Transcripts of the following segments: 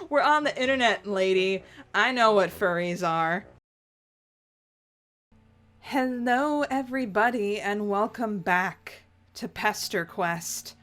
We're on the internet, lady. I know what furries are. Hello, everybody, and welcome back to Pesterquest.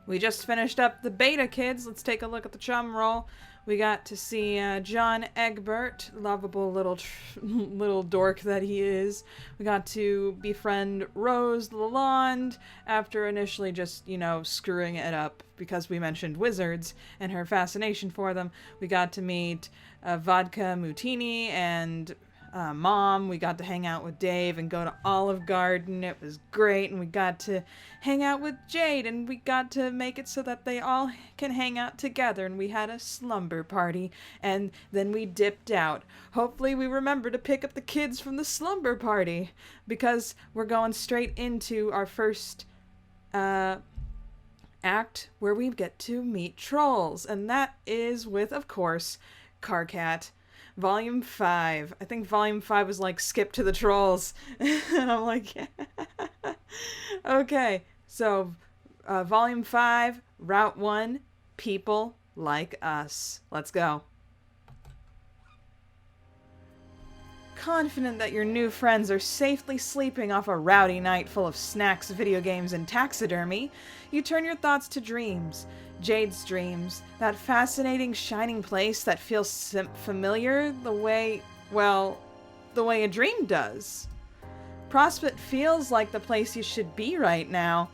We just finished up the beta, kids. Let's take a look at the chum roll. We got to see John Egbert, lovable little dork that he is. We got to befriend Rose Lalonde after initially just, screwing it up because we mentioned wizards and her fascination for them. We got to meet Vodka Mutini and Mom. We got to hang out with Dave and go to Olive Garden. It was great. And we got to hang out with Jade, and we got to make it so that they all can hang out together, and we had a slumber party, and then we dipped out. Hopefully we remember to pick up the kids from the slumber party, because we're going straight into our first act where we get to meet trolls, and that is with, of course, Karkat. Volume 5. I think Volume 5 was like, skip to the trolls. And I'm like, yeah. Okay, so Volume 5, Route 1, People Like Us. Let's go. Confident that your new friends are safely sleeping off a rowdy night full of snacks, video games, and taxidermy, you turn your thoughts to dreams. Jade's dreams, that fascinating, shining place that feels familiar the way a dream does. Prospect feels like the place you should be right now.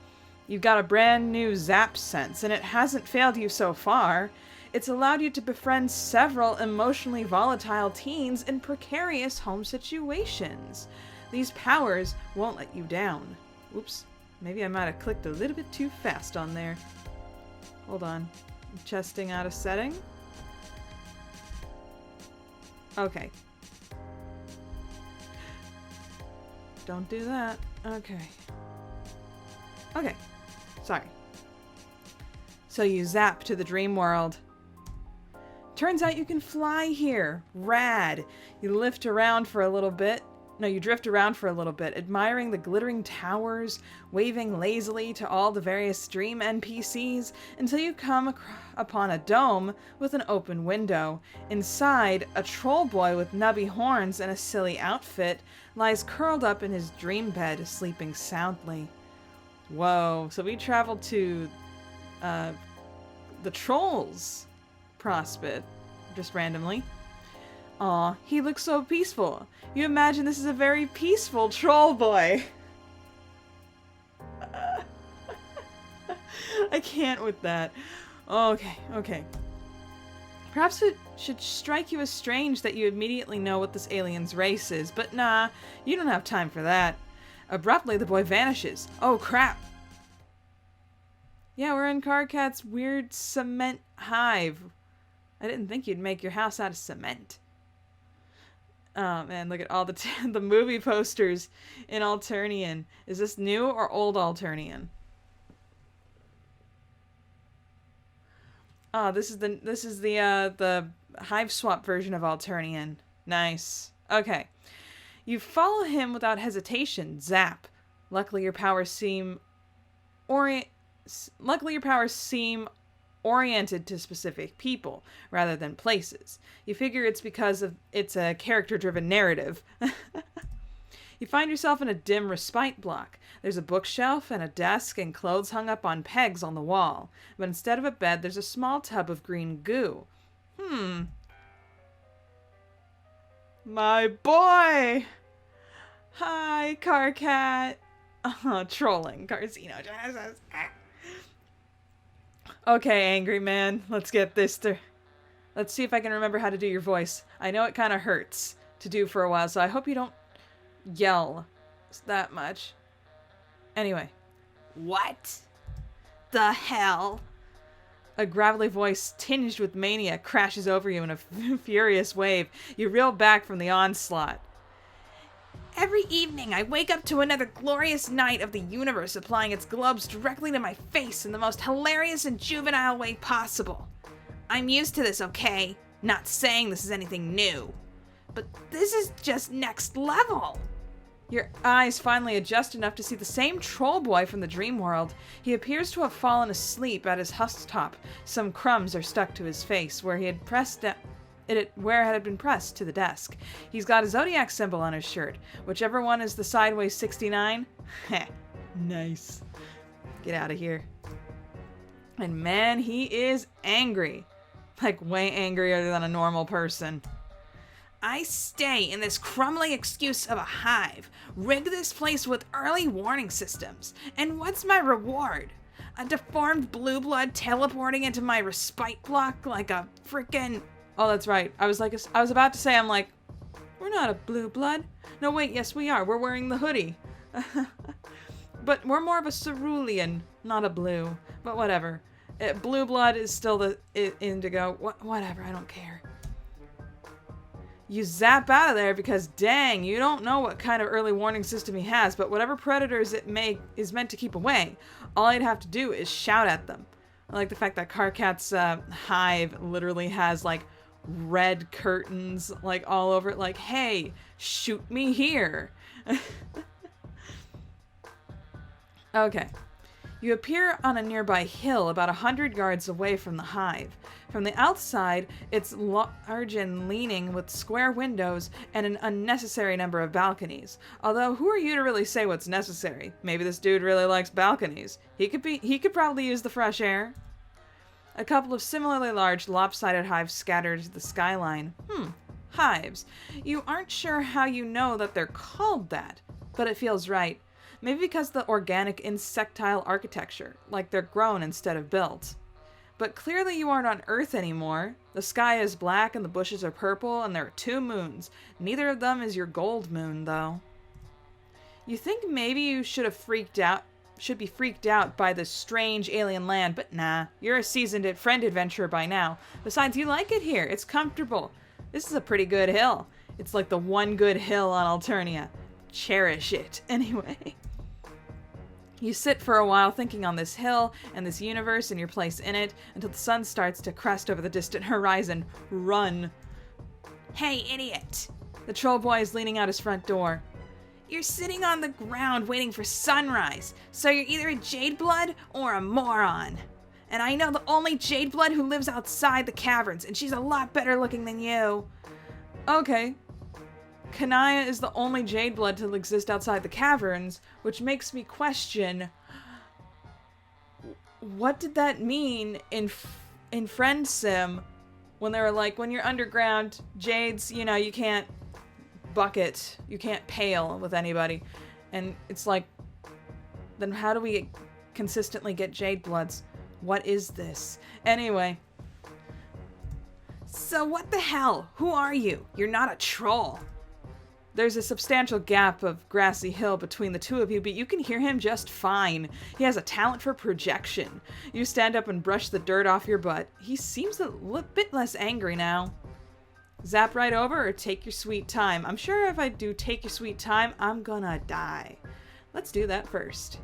You've got a brand new zap sense, and it hasn't failed you so far. It's allowed you to befriend several emotionally volatile teens in precarious home situations. These powers won't let you down. Oops, maybe I might have clicked a little bit too fast on there. Hold on. I'm testing out a setting. Okay. Don't do that. Okay. Okay. Sorry. So you zap to the dream world. Turns out you can fly here. Rad. You drift around for a little bit, admiring the glittering towers, waving lazily to all the various dream NPCs, until you come upon a dome with an open window. Inside, a troll boy with nubby horns and a silly outfit lies curled up in his dream bed, sleeping soundly. Whoa, so we traveled to the trolls prospect, just randomly. Aw, he looks so peaceful. You imagine this is a very peaceful troll boy. I can't with that. Okay. Perhaps it should strike you as strange that you immediately know what this alien's race is, but nah, you don't have time for that. Abruptly, the boy vanishes. Oh, crap. Yeah, we're in Karkat's weird cement hive. I didn't think you'd make your house out of cement. Oh man, look at all the movie posters in Alternian. Is this new or old Alternian? Oh, this is the hive swap version of Alternian. Nice. Okay. You follow him without hesitation. Zap. Luckily your powers seem oriented to specific people rather than places. You figure it's because it's a character-driven narrative. You find yourself in a dim respite block. There's a bookshelf and a desk and clothes hung up on pegs on the wall. But instead of a bed, there's a small tub of green goo. My boy! Hi, Karkat! Trolling. Carzino. Okay, angry man. Let's get this Let's see if I can remember how to do your voice. I know it kind of hurts to do for a while, so I hope you don't yell that much. Anyway. What the hell? A gravelly voice tinged with mania crashes over you in a furious wave. You reel back from the onslaught. Every evening, I wake up to another glorious night of the universe applying its globes directly to my face in the most hilarious and juvenile way possible. I'm used to this, okay? Not saying this is anything new. But this is just next level. Your eyes finally adjust enough to see the same troll boy from the dream world. He appears to have fallen asleep at his husktop. Some crumbs are stuck to his face where he had pressed where it had been pressed to the desk. He's got a zodiac symbol on his shirt. Whichever one is the sideways 69. Heh. Nice. Get out of here. And man, he is angry. Like way angrier than a normal person. I stay in this crumbling excuse of a hive, rig this place with early warning systems, and what's my reward? A deformed blue blood teleporting into my respite block like a frickin'... Oh, that's right. I was about to say, I'm like, we're not a blue blood. No, wait, yes we are. We're wearing the hoodie. But we're more of a cerulean, not a blue. But whatever. Blue blood is still the indigo. Whatever, I don't care. You zap out of there because, dang, you don't know what kind of early warning system he has, but whatever predators is meant to keep away, all you'd have to do is shout at them. I like the fact that Karkat's hive literally has, like, red curtains, like, all over it, like, hey, shoot me here. Okay. You appear on a nearby hill about 100 yards away from the hive. From the outside, it's large and leaning with square windows and an unnecessary number of balconies. Although, who are you to really say what's necessary? Maybe this dude really likes balconies. He could probably use the fresh air. A couple of similarly large, lopsided hives scattered to the skyline. Hives. You aren't sure how you know that they're called that, but it feels right. Maybe because the organic insectile architecture, like they're grown instead of built. But clearly you aren't on Earth anymore. The sky is black and the bushes are purple and there are 2 moons. Neither of them is your gold moon, though. You think maybe you should be freaked out by this strange alien land, but nah, you're a seasoned friend adventurer by now. Besides, you like it here. It's comfortable. This is a pretty good hill. It's like the one good hill on Alternia. Cherish it. Anyway. You sit for a while thinking on this hill and this universe and your place in it until the sun starts to crest over the distant horizon. Run. Hey, idiot. The troll boy is leaning out his front door. You're sitting on the ground waiting for sunrise, so you're either a Jade Blood or a moron. And I know the only Jade Blood who lives outside the caverns, and she's a lot better looking than you. Okay. Kanaya is the only Jade Blood to exist outside the caverns, which makes me question, what did that mean in Friend Sim when they were like, when you're underground, Jades, you know, you can't bucket, you can't pail with anybody. And it's like, then how do we consistently get Jade Bloods? What is this? Anyway. So what the hell? Who are you? You're not a troll. There's a substantial gap of grassy hill between the two of you, but you can hear him just fine. He has a talent for projection. You stand up and brush the dirt off your butt. He seems a bit less angry now. Zap right over or take your sweet time? I'm sure if I do take your sweet time, I'm gonna die. Let's do that first.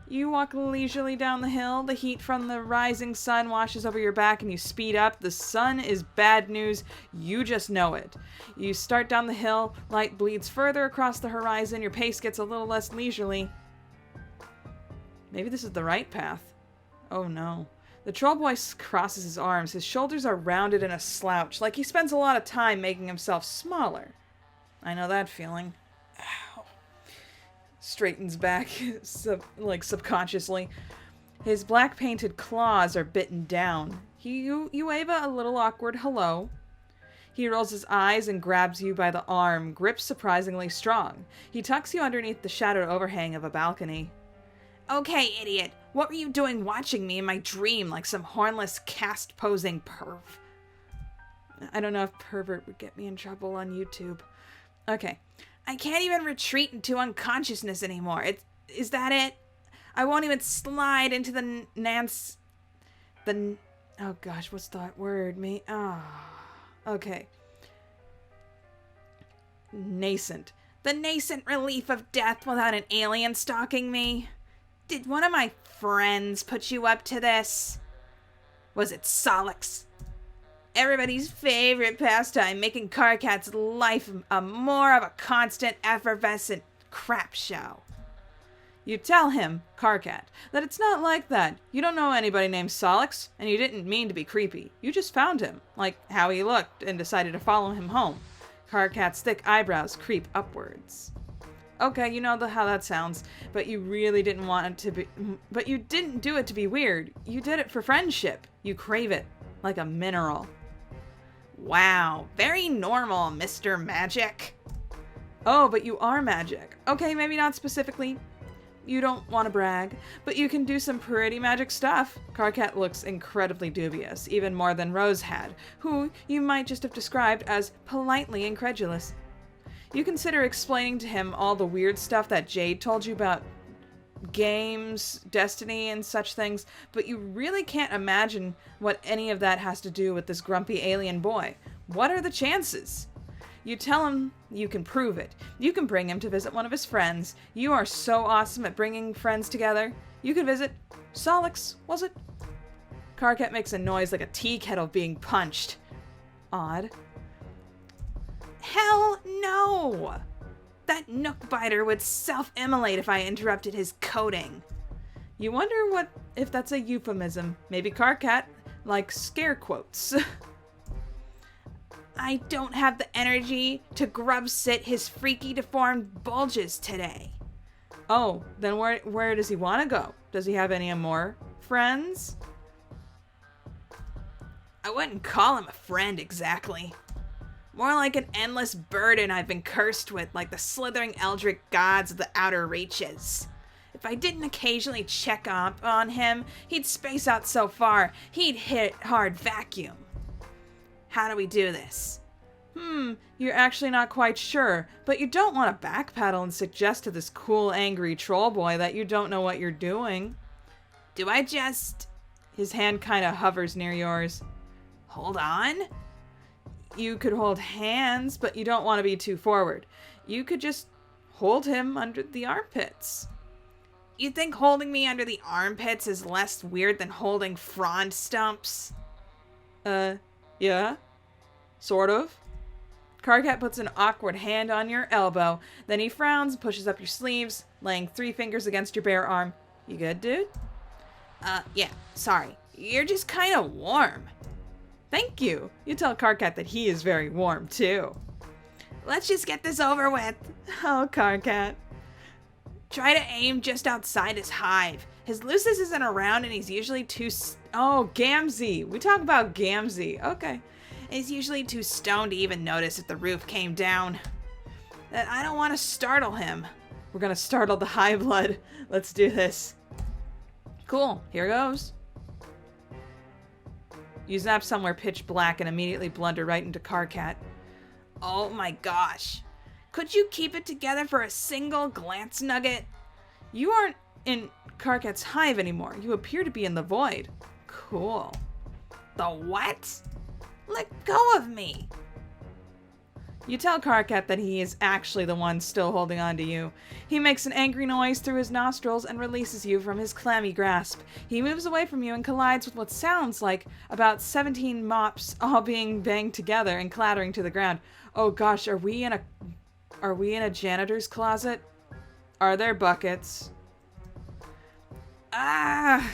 You walk leisurely down the hill. The heat from the rising sun washes over your back and you speed up. The sun is bad news. You just know it. You start down the hill. Light bleeds further across the horizon. Your pace gets a little less leisurely. Maybe this is the right path. Oh no. The troll boy crosses his arms. His shoulders are rounded in a slouch, like he spends a lot of time making himself smaller. I know that feeling. Straightens back, subconsciously. His black painted claws are bitten down. You wave a little awkward hello. He rolls his eyes and grabs you by the arm, grip surprisingly strong. He tucks you underneath the shadowed overhang of a balcony. Okay, idiot. What were you doing watching me in my dream like some hornless cast-posing perv? I don't know if pervert would get me in trouble on YouTube. Okay. I can't even retreat into unconsciousness anymore. Is that it? I won't even slide into the oh gosh, what's that word? Okay. Nascent. The nascent relief of death without an alien stalking me. Did one of my friends put you up to this? Was it Solix? Everybody's favorite pastime, making Karkat's life a more of a constant, effervescent crap show. You tell him, Karkat, that it's not like that. You don't know anybody named Solix, and you didn't mean to be creepy. You just found him, like how he looked, and decided to follow him home. Karkat's thick eyebrows creep upwards. Okay, you know how that sounds, but you really didn't want it to be... But you didn't do it to be weird. You did it for friendship. You crave it, like a mineral. Wow, very normal, Mr. Magic. Oh, but you are magic. Okay, maybe not specifically. You don't want to brag, but you can do some pretty magic stuff. Karkat looks incredibly dubious, even more than Rose had, who you might just have described as politely incredulous. You consider explaining to him all the weird stuff that Jade told you about games, destiny, and such things, but you really can't imagine what any of that has to do with this grumpy alien boy. What are the chances? You tell him you can prove it. You can bring him to visit one of his friends. You are so awesome at bringing friends together. You can visit Solix, was it? Karkat makes a noise like a tea kettle being punched. Odd. Hell no! That Nookbiter would self-immolate if I interrupted his coding. You wonder if that's a euphemism. Maybe Karkat likes scare quotes. I don't have the energy to grub sit his freaky deformed bulges today. Oh, then where does he want to go? Does he have any more friends? I wouldn't call him a friend exactly. More like an endless burden I've been cursed with, like the slithering eldritch gods of the outer reaches. If I didn't occasionally check up on him, he'd space out so far, he'd hit hard vacuum. How do we do this? You're actually not quite sure, but you don't want to backpedal and suggest to this cool, angry troll boy that you don't know what you're doing. Do I just... His hand kind of hovers near yours. Hold on? You could hold hands, but you don't want to be too forward. You could just hold him under the armpits. You think holding me under the armpits is less weird than holding frond stumps? Yeah. Sort of. Karkat puts an awkward hand on your elbow, then he frowns and pushes up your sleeves, laying 3 fingers against your bare arm. You good, dude? Yeah, sorry. You're just kind of warm. Thank you. You tell Karkat that he is very warm, too. Let's just get this over with. Oh, Karkat. Try to aim just outside his hive. His Lucis isn't around and he's usually too... Oh, Gamzee. We talk about Gamzee. Okay. He's usually too stoned to even notice if the roof came down. I don't want to startle him. We're gonna startle the high blood. Let's do this. Cool. Here goes. You zap somewhere pitch black and immediately blunder right into Karkat. Oh my gosh. Could you keep it together for a single glance nugget? You aren't in Karkat's hive anymore. You appear to be in the void. Cool. The what? Let go of me. You tell Karkat that he is actually the one still holding on to you. He makes an angry noise through his nostrils and releases you from his clammy grasp. He moves away from you and collides with what sounds like about 17 mops all being banged together and clattering to the ground. Oh gosh, are we in a janitor's closet? Are there buckets? Ah!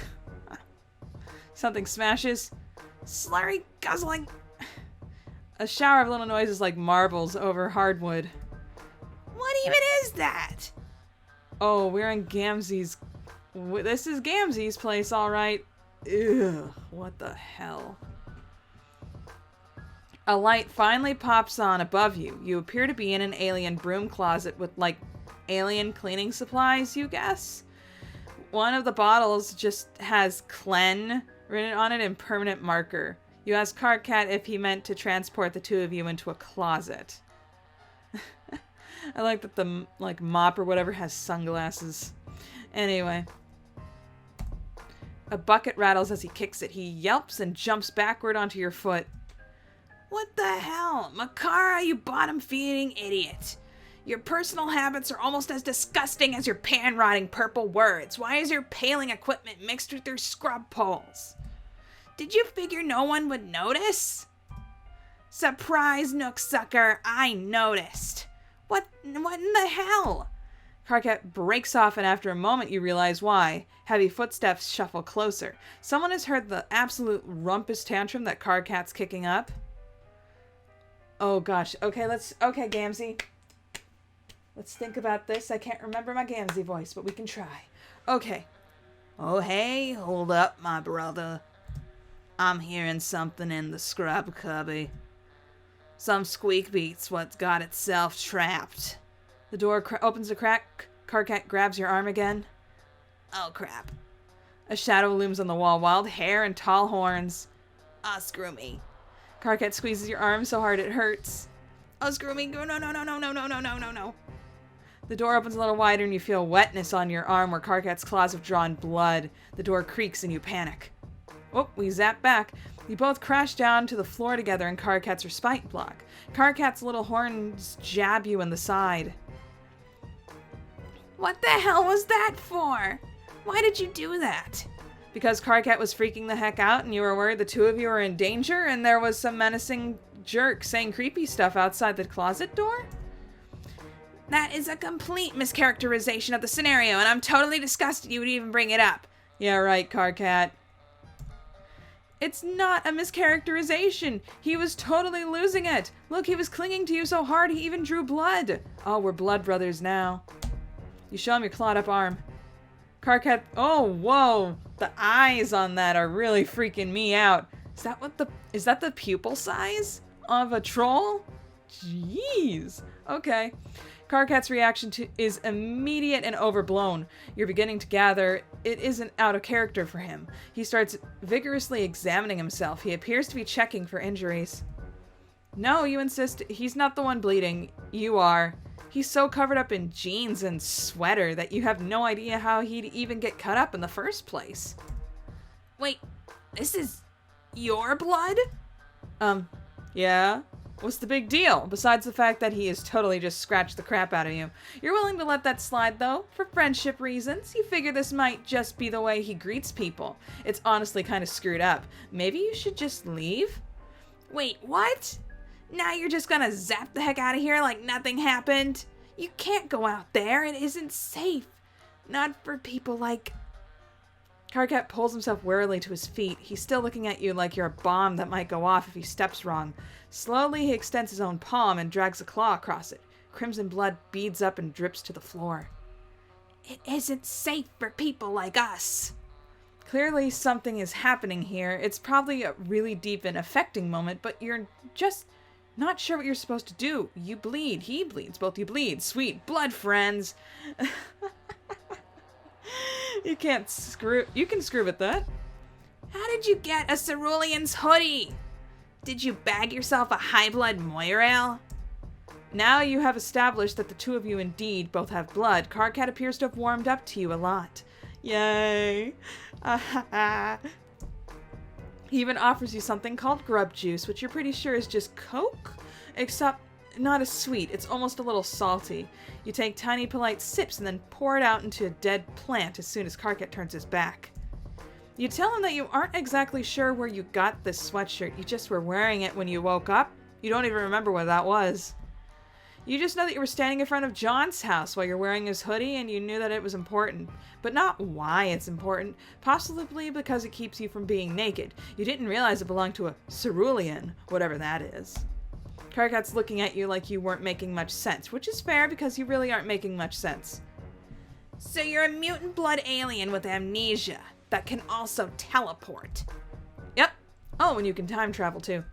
Something smashes. Slurry guzzling. A shower of little noises like marbles over hardwood. What even is that? Oh, we're in Gamzee's... This is Gamzee's place, all right. Ugh, what the hell? A light finally pops on above you. You appear to be in an alien broom closet with, like, alien cleaning supplies, you guess? One of the bottles just has Clen written on it in permanent marker. You ask Karkat if he meant to transport the two of you into a closet. I like that the mop or whatever has sunglasses. Anyway. A bucket rattles as he kicks it. He yelps and jumps backward onto your foot. What the hell? Makara, you bottom-feeding idiot. Your personal habits are almost as disgusting as your pan-rotting purple words. Why is your paling equipment mixed with your scrub poles? Did you figure no one would notice? Surprise, Nooksucker, I noticed. What in the hell? Karkat breaks off, and after a moment you realize why. Heavy footsteps shuffle closer. Someone has heard the absolute rumpus tantrum that Karkat's kicking up. Oh gosh. Okay, Gamzee. Let's think about this. I can't remember my Gamzee voice, but we can try. Okay. Oh hey, hold up, my brother. I'm hearing something in the scrub cubby. Some squeak beats what's got itself trapped. The door opens a crack. Karkat grabs your arm again. Oh crap. A shadow looms on the wall. Wild hair and tall horns. Ah, screw me. Karkat squeezes your arm so hard it hurts. Oh, screw me. No. The door opens a little wider and you feel wetness on your arm where Karkat's claws have drawn blood. The door creaks and you panic. Oh, we zap back. You both crash down to the floor together in Karkat's respite block. Karkat's little horns jab you in the side. What the hell was that for? Why did you do that? Because Karkat was freaking the heck out and you were worried the two of you were in danger and there was some menacing jerk saying creepy stuff outside the closet door? That is a complete mischaracterization of the scenario and I'm totally disgusted you would even bring it up. Yeah, right, Karkat. It's not a mischaracterization. He was totally losing it. Look, he was clinging to you so hard he even drew blood. Oh, we're blood brothers now. You show him your clawed up arm. Karkat, oh, whoa. The eyes on that are really freaking me out. Is that the pupil size of a troll? Jeez. Okay. Karkat's reaction is immediate and overblown. You're beginning to gather it isn't out of character for him. He starts vigorously examining himself. He appears to be checking for injuries. No, you insist. He's not the one bleeding. You are. He's so covered up in jeans and sweater that you have no idea how he'd even get cut up in the first place. Wait, this is your blood? Yeah. What's the big deal? Besides the fact that he has totally just scratched the crap out of you. You're willing to let that slide, though, for friendship reasons. You figure this might just be the way he greets people. It's honestly kind of screwed up. Maybe you should just leave? Wait, what? Now you're just gonna zap the heck out of here like nothing happened? You can't go out there. It isn't safe. Not for people like... Karkat pulls himself warily to his feet. He's still looking at you like you're a bomb that might go off if he steps wrong. Slowly, he extends his own palm and drags a claw across it. Crimson blood beads up and drips to the floor. It isn't safe for people like us. Clearly, something is happening here. It's probably a really deep and affecting moment, but you're just not sure what you're supposed to do. You bleed. He bleeds. Both you bleed. Sweet blood, friends. You can screw with that. How did you get a cerulean's hoodie? Did you bag yourself a high-blood Moirale? Now you have established that the two of you indeed both have blood. Karkat appears to have warmed up to you a lot. Yay! He even offers you something called grub juice, which you're pretty sure is just Coke, except not as sweet. It's almost a little salty. You take tiny polite sips and then pour it out into a dead plant as soon as Karkat turns his back. You tell him that you aren't exactly sure where you got this sweatshirt. You just were wearing it when you woke up. You don't even remember where that was. You just know that you were standing in front of John's house while you're wearing his hoodie and you knew that it was important. But not why it's important. Possibly because it keeps you from being naked. You didn't realize it belonged to a cerulean, whatever that is. Karkat's looking at you like you weren't making much sense, which is fair because you really aren't making much sense. So you're a mutant blood alien with amnesia that can also teleport. Yep. Oh, and you can time travel too.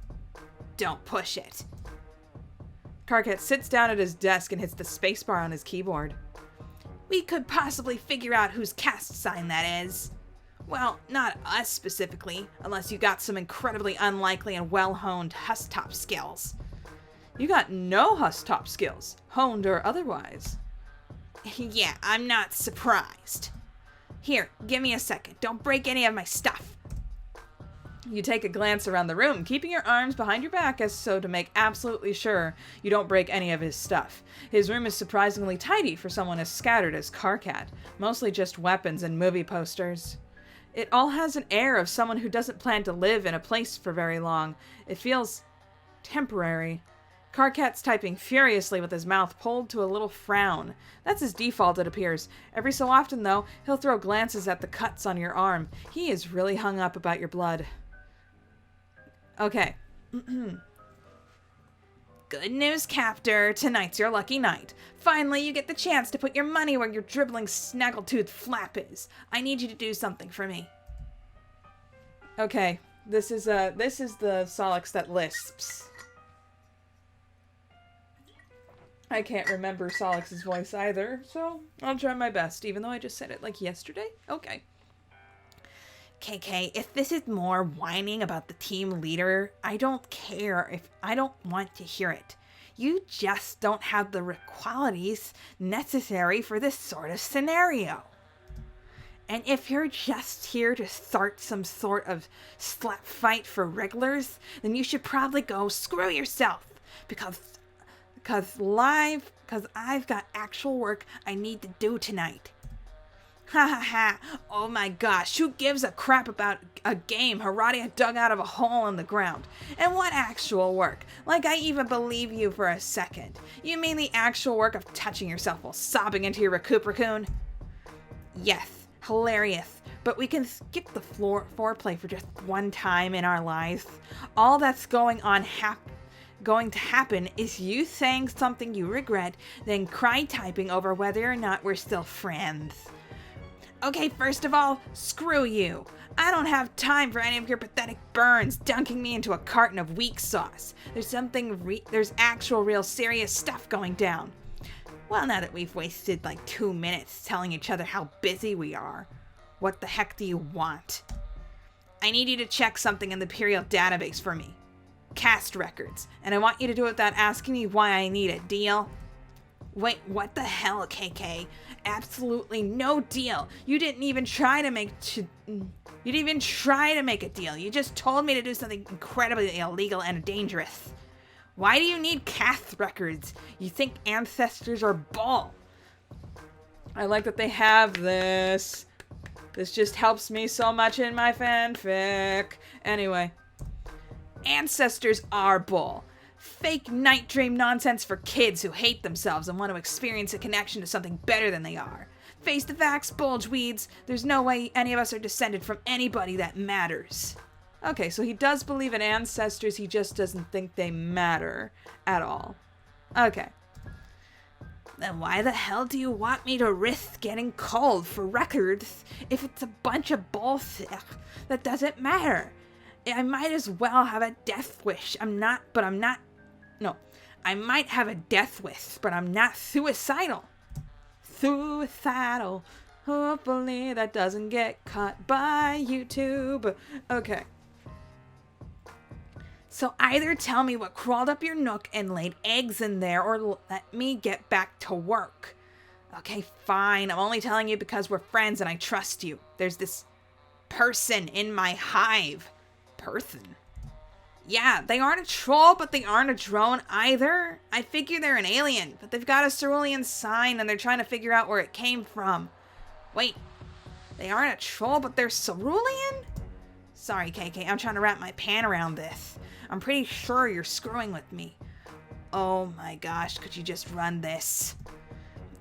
Don't push it. Karkat sits down at his desk and hits the spacebar on his keyboard. We could possibly figure out whose caste sign that is. Well, not us specifically, unless you got some incredibly unlikely and well-honed Hustop skills. You got no Hustop skills, honed or otherwise. Yeah, I'm not surprised. Here, give me a second. Don't break any of my stuff. You take a glance around the room, keeping your arms behind your back as so to make absolutely sure you don't break any of his stuff. His room is surprisingly tidy for someone as scattered as Karkat, mostly just weapons and movie posters. It all has an air of someone who doesn't plan to live in a place for very long. It feels Temporary. Karkat's typing furiously with his mouth pulled to a little frown. That's his default, it appears. Every so often, though, he'll throw glances at the cuts on your arm. He is really hung up about your blood. Okay. Good news, Captor. Tonight's your lucky night. Finally, you get the chance to put your money where your dribbling snaggletooth flap is. I need you to do something for me. Okay. This is the Solix that lisps. I can't remember Solix's voice either, so I'll try my best, even though I just said it like yesterday. Okay. KK, if this is more whining about the team leader, I don't care if I don't want to hear it. You just don't have the qualities necessary for this sort of scenario. And if you're just here to start some sort of slap fight for regulars, then you should probably go screw yourself. Because I've got actual work I need to do tonight. Ha ha ha. Oh my gosh, who gives a crap about a game Heradia dug out of a hole in the ground? And what actual work? Like I even believe you for a second. You mean the actual work of touching yourself while sobbing into your recupercoon? Yes, hilarious. But we can skip the foreplay for just one time in our lives. All that's going to happen is you saying something you regret, then cry typing over whether or not we're still friends. Okay, first of all, screw you. I don't have time for any of your pathetic burns dunking me into a carton of weak sauce. There's actual real serious stuff going down. Well, now that we've wasted like 2 minutes telling each other how busy we are, what the heck do you want? I need you to check something in the Imperial database for me. Cast records. And I want you to do it without asking me why I need it. Deal? Wait, what the hell, KK? Absolutely no deal. You didn't even try to make a deal. You just told me to do something incredibly illegal and dangerous. Why do you need cast records? You think ancestors are bull. I like that they have this. This just helps me so much in my fanfic. Anyway. Ancestors are bull. Fake night dream nonsense for kids who hate themselves and want to experience a connection to something better than they are. Face the facts, bulgeweeds. There's no way any of us are descended from anybody that matters. Okay, so he does believe in ancestors, he just doesn't think they matter at all. Okay. Then why the hell do you want me to risk getting called for records if it's a bunch of bullshit that doesn't matter? I might as well have a death wish. I might have a death wish, but I'm not suicidal. Suicidal. Hopefully that doesn't get caught by YouTube. Okay. So either tell me what crawled up your nook and laid eggs in there, or let me get back to work. Okay, fine. I'm only telling you because we're friends and I trust you. There's this person in my hive. Person? Yeah, they aren't a troll, but they aren't a drone either. I figure they're an alien, but they've got a cerulean sign and they're trying to figure out where it came from. Wait, they aren't a troll, but they're cerulean? Sorry, KK, I'm trying to wrap my pan around this. I'm pretty sure you're screwing with me. Oh my gosh, could you just run this?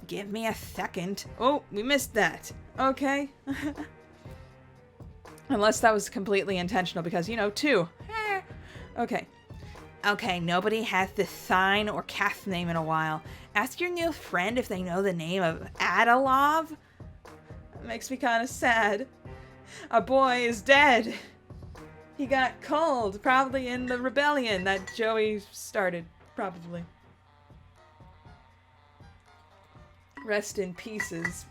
Give me a second. Oh, we missed that. Okay. Unless that was completely intentional because, two. Okay. Okay, nobody has this sign or cast name in a while. Ask your new friend if they know the name of Adalov. That makes me kind of sad. Our boy is dead. He got culled, probably in the rebellion that Joey started, probably. Rest in pieces.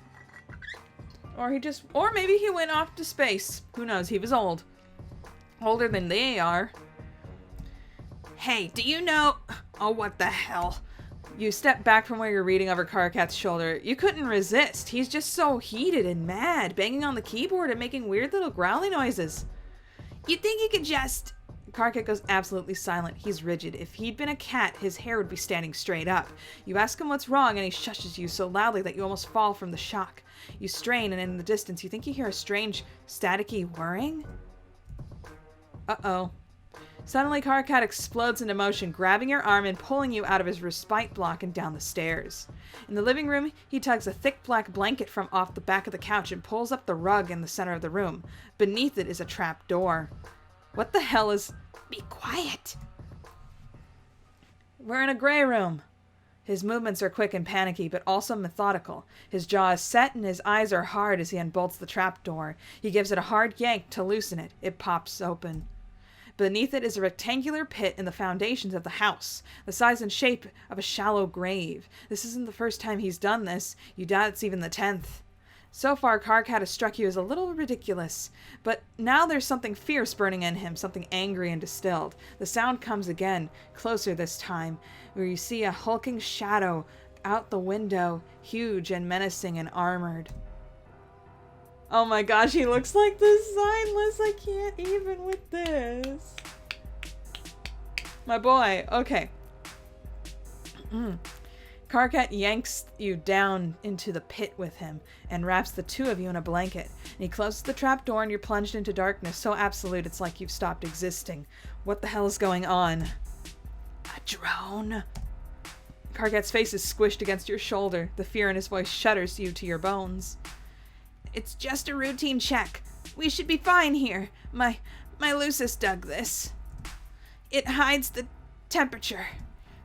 Or maybe he went off to space. Who knows? He was old. Older than they are. Hey, do you know... Oh, what the hell? You stepped back from where you're reading over Karkat's shoulder. You couldn't resist. He's just so heated and mad, banging on the keyboard and making weird little growly noises. You think you could just... Karkat goes absolutely silent. He's rigid. If he'd been a cat, his hair would be standing straight up. You ask him what's wrong, and he shushes you so loudly that you almost fall from the shock. You strain, and in the distance, you think you hear a strange, staticky whirring? Uh-oh. Suddenly, Karkat explodes into motion, grabbing your arm and pulling you out of his respite block and down the stairs. In the living room, he tugs a thick black blanket from off the back of the couch and pulls up the rug in the center of the room. Beneath it is a trap door. What the hell is... Be quiet. We're in a gray room. His movements are quick and panicky, but also methodical. His jaw is set and his eyes are hard as he unbolts the trapdoor. He gives it a hard yank to loosen it. It pops open. Beneath it is a rectangular pit in the foundations of the house, the size and shape of a shallow grave. This isn't the first time he's done this. You doubt it's even the 10th. So far, Karkat has struck you as a little ridiculous, but now there's something fierce burning in him, something angry and distilled. The sound comes again, closer this time, where you see a hulking shadow out the window, huge and menacing and armored. Oh my gosh, he looks like the Signless. I can't even with this. My boy. Okay. Karkat yanks you down into the pit with him and wraps the two of you in a blanket. And he closes the trap door and you're plunged into darkness so absolute it's like you've stopped existing. What the hell is going on? A drone. Karkat's face is squished against your shoulder. The fear in his voice shudders you to your bones. It's just a routine check. We should be fine here. My Lucis dug this. It hides the temperature.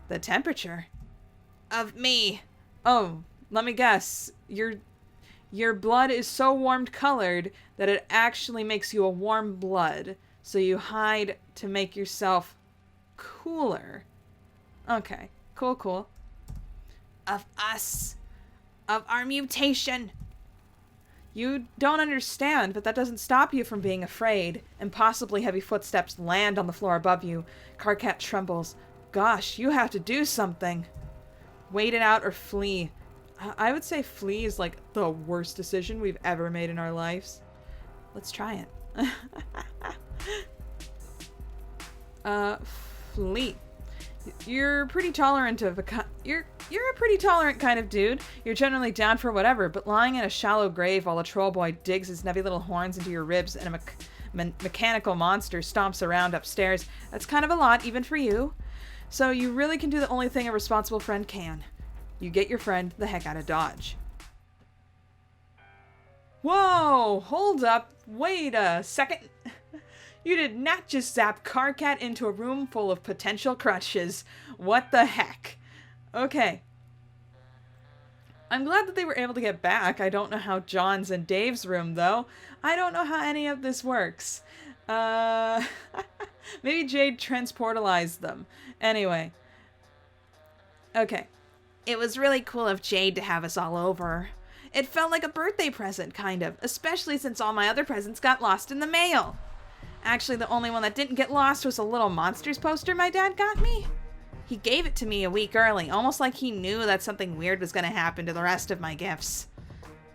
The temperature? Of me. Oh, let me guess. Your blood is so warmed colored that it actually makes you a warm blood. So you hide to make yourself cooler. Okay, cool. Of us. Of our mutation. You don't understand, but that doesn't stop you from being afraid, and possibly heavy footsteps land on the floor above you. Karkat trembles. Gosh, you have to do something. Wait it out or flee. I would say flee is like the worst decision we've ever made in our lives. Let's try it. Flee. You're pretty tolerant of you're a pretty tolerant kind of dude. You're generally down for whatever, but lying in a shallow grave while a troll boy digs his nubby little horns into your ribs and a mechanical monster stomps around upstairs, that's kind of a lot, even for you. So you really can do the only thing a responsible friend can. You get your friend the heck out of Dodge. Whoa! Hold up! Wait a second! You did not just zap Karkat into a room full of potential crushes. What the heck? Okay. I'm glad that they were able to get back. I don't know how John's and Dave's room, though. I don't know how any of this works. Maybe Jade transportalized them. Anyway. Okay. It was really cool of Jade to have us all over. It felt like a birthday present, kind of. Especially since all my other presents got lost in the mail. Actually, the only one that didn't get lost was a little Monsters poster my dad got me. He gave it to me a week early, almost like he knew that something weird was going to happen to the rest of my gifts.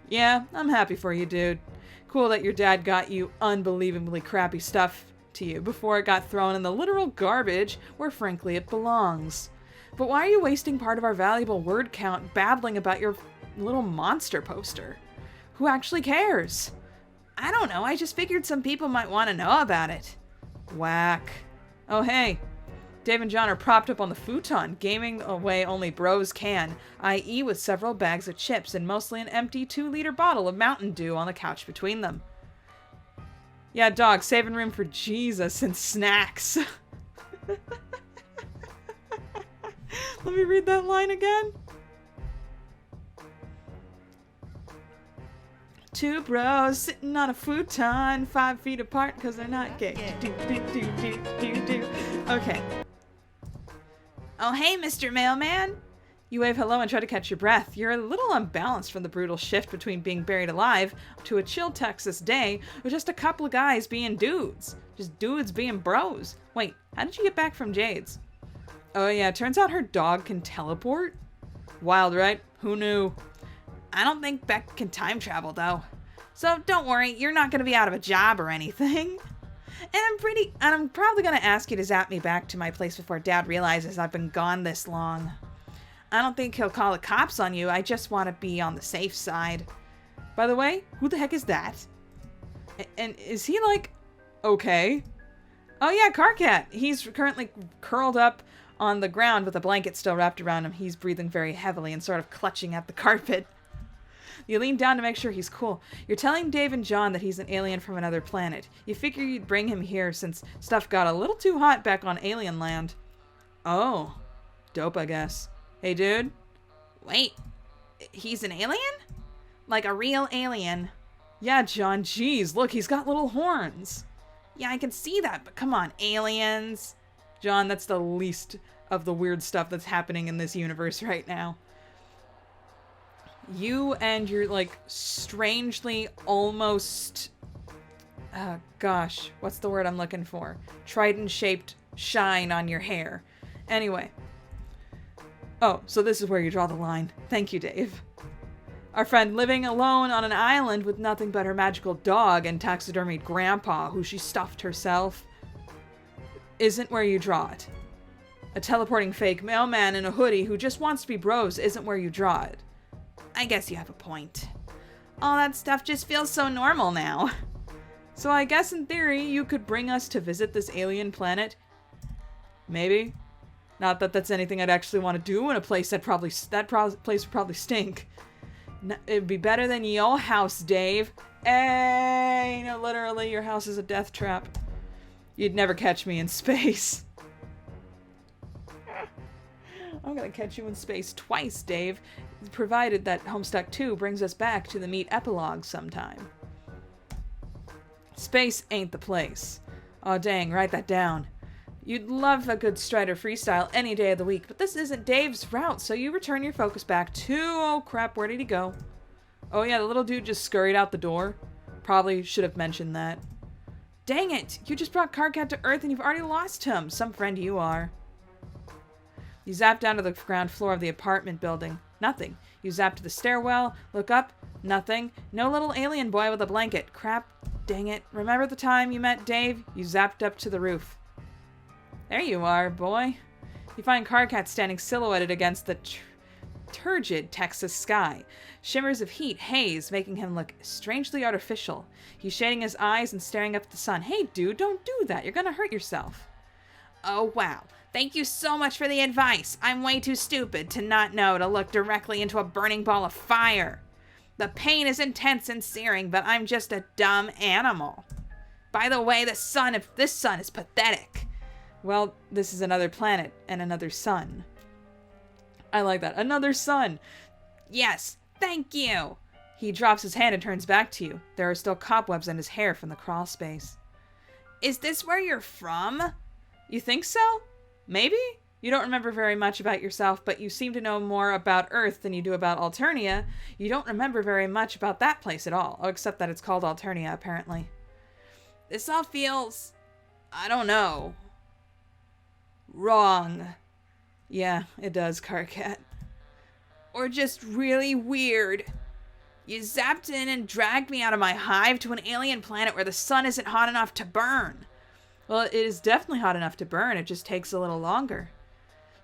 Yeah, I'm happy for you, dude. Cool that your dad got you unbelievably crappy stuff to you before it got thrown in the literal garbage where frankly it belongs. But why are you wasting part of our valuable word count babbling about your little monster poster? Who actually cares? I don't know, I just figured some people might want to know about it. Whack. Oh hey, Dave and John are propped up on the futon, gaming away only bros can, i.e. with several bags of chips and mostly an empty 2-liter bottle of Mountain Dew on the couch between them. Yeah, dog, saving room for Jesus and snacks. Let me read that line again. Two bros sitting on a futon, 5 feet apart because they're not gay. Okay. Oh, hey, Mr. Mailman. You wave hello and try to catch your breath. You're a little unbalanced from the brutal shift between being buried alive to a chill Texas day with just a couple of guys being dudes. Just dudes being bros. Wait, how did you get back from Jade's? Oh yeah, turns out her dog can teleport? Wild, right? Who knew? I don't think Beck can time travel, though. So don't worry, you're not going to be out of a job or anything. And I'm probably going to ask you to zap me back to my place before Dad realizes I've been gone this long. I don't think he'll call the cops on you. I just want to be on the safe side. By the way, who the heck is that? And is he like, okay? Oh yeah, Karkat. He's currently curled up on the ground with a blanket still wrapped around him. He's breathing very heavily and sort of clutching at the carpet. You lean down to make sure he's cool. You're telling Dave and John that he's an alien from another planet. You figure you'd bring him here since stuff got a little too hot back on alien land. Oh. Dope, I guess. Hey, dude. Wait, he's an alien? Like a real alien? Yeah, John, jeez, look, he's got little horns. Yeah, I can see that, but come on, aliens. John, that's the least of the weird stuff that's happening in this universe right now. You and your, like, strangely almost... gosh, what's the word I'm looking for? Trident-shaped shine on your hair. Anyway. Oh, so this is where you draw the line. Thank you, Dave. Our friend living alone on an island with nothing but her magical dog and taxidermied grandpa, who she stuffed herself, isn't where you draw it. A teleporting fake mailman in a hoodie who just wants to be bros isn't where you draw it. I guess you have a point. All that stuff just feels so normal now. So I guess in theory you could bring us to visit this alien planet. Maybe. Not that that's anything I'd actually want to do in a place that place would probably stink. It'd be better than your house, Dave. Hey, no, literally, your house is a death trap. You'd never catch me in space. I'm gonna catch you in space twice, Dave, provided that Homestuck 2 brings us back to the meat epilogue sometime. Space ain't the place. Aw, dang, write that down. You'd love a good Strider freestyle any day of the week, but this isn't Dave's route, so you return your focus back to... Oh crap, where did he go? Oh yeah, the little dude just scurried out the door. Probably should have mentioned that. Dang it! You just brought Karkat to Earth and you've already lost him. Some friend you are. You zap down to the ground floor of the apartment building. Nothing. You zap to the stairwell, look up, nothing. No little alien boy with a blanket. Crap, dang it. Remember the time you met Dave? You zapped up to the roof. There you are, boy. You find Karkat standing silhouetted against the turgid Texas sky. Shimmers of heat haze, making him look strangely artificial. He's shading his eyes and staring up at the sun. Hey, dude, don't do that. You're gonna hurt yourself. Oh, wow. Thank you so much for the advice. I'm way too stupid to not know to look directly into a burning ball of fire. The pain is intense and searing, but I'm just a dumb animal. By the way, this sun is pathetic. Well, this is another planet and another sun. I like that. Another sun. Yes, thank you. He drops his hand and turns back to you. There are still cobwebs in his hair from the crawl space. Is this where you're from? You think so? Maybe? You don't remember very much about yourself, but you seem to know more about Earth than you do about Alternia. You don't remember very much about that place at all. Oh, except that it's called Alternia, apparently. This all feels... I don't know... wrong. Yeah, it does, Karkat. Or just really weird. You zapped in and dragged me out of my hive to an alien planet where the sun isn't hot enough to burn. Well, it is definitely hot enough to burn. It just takes a little longer.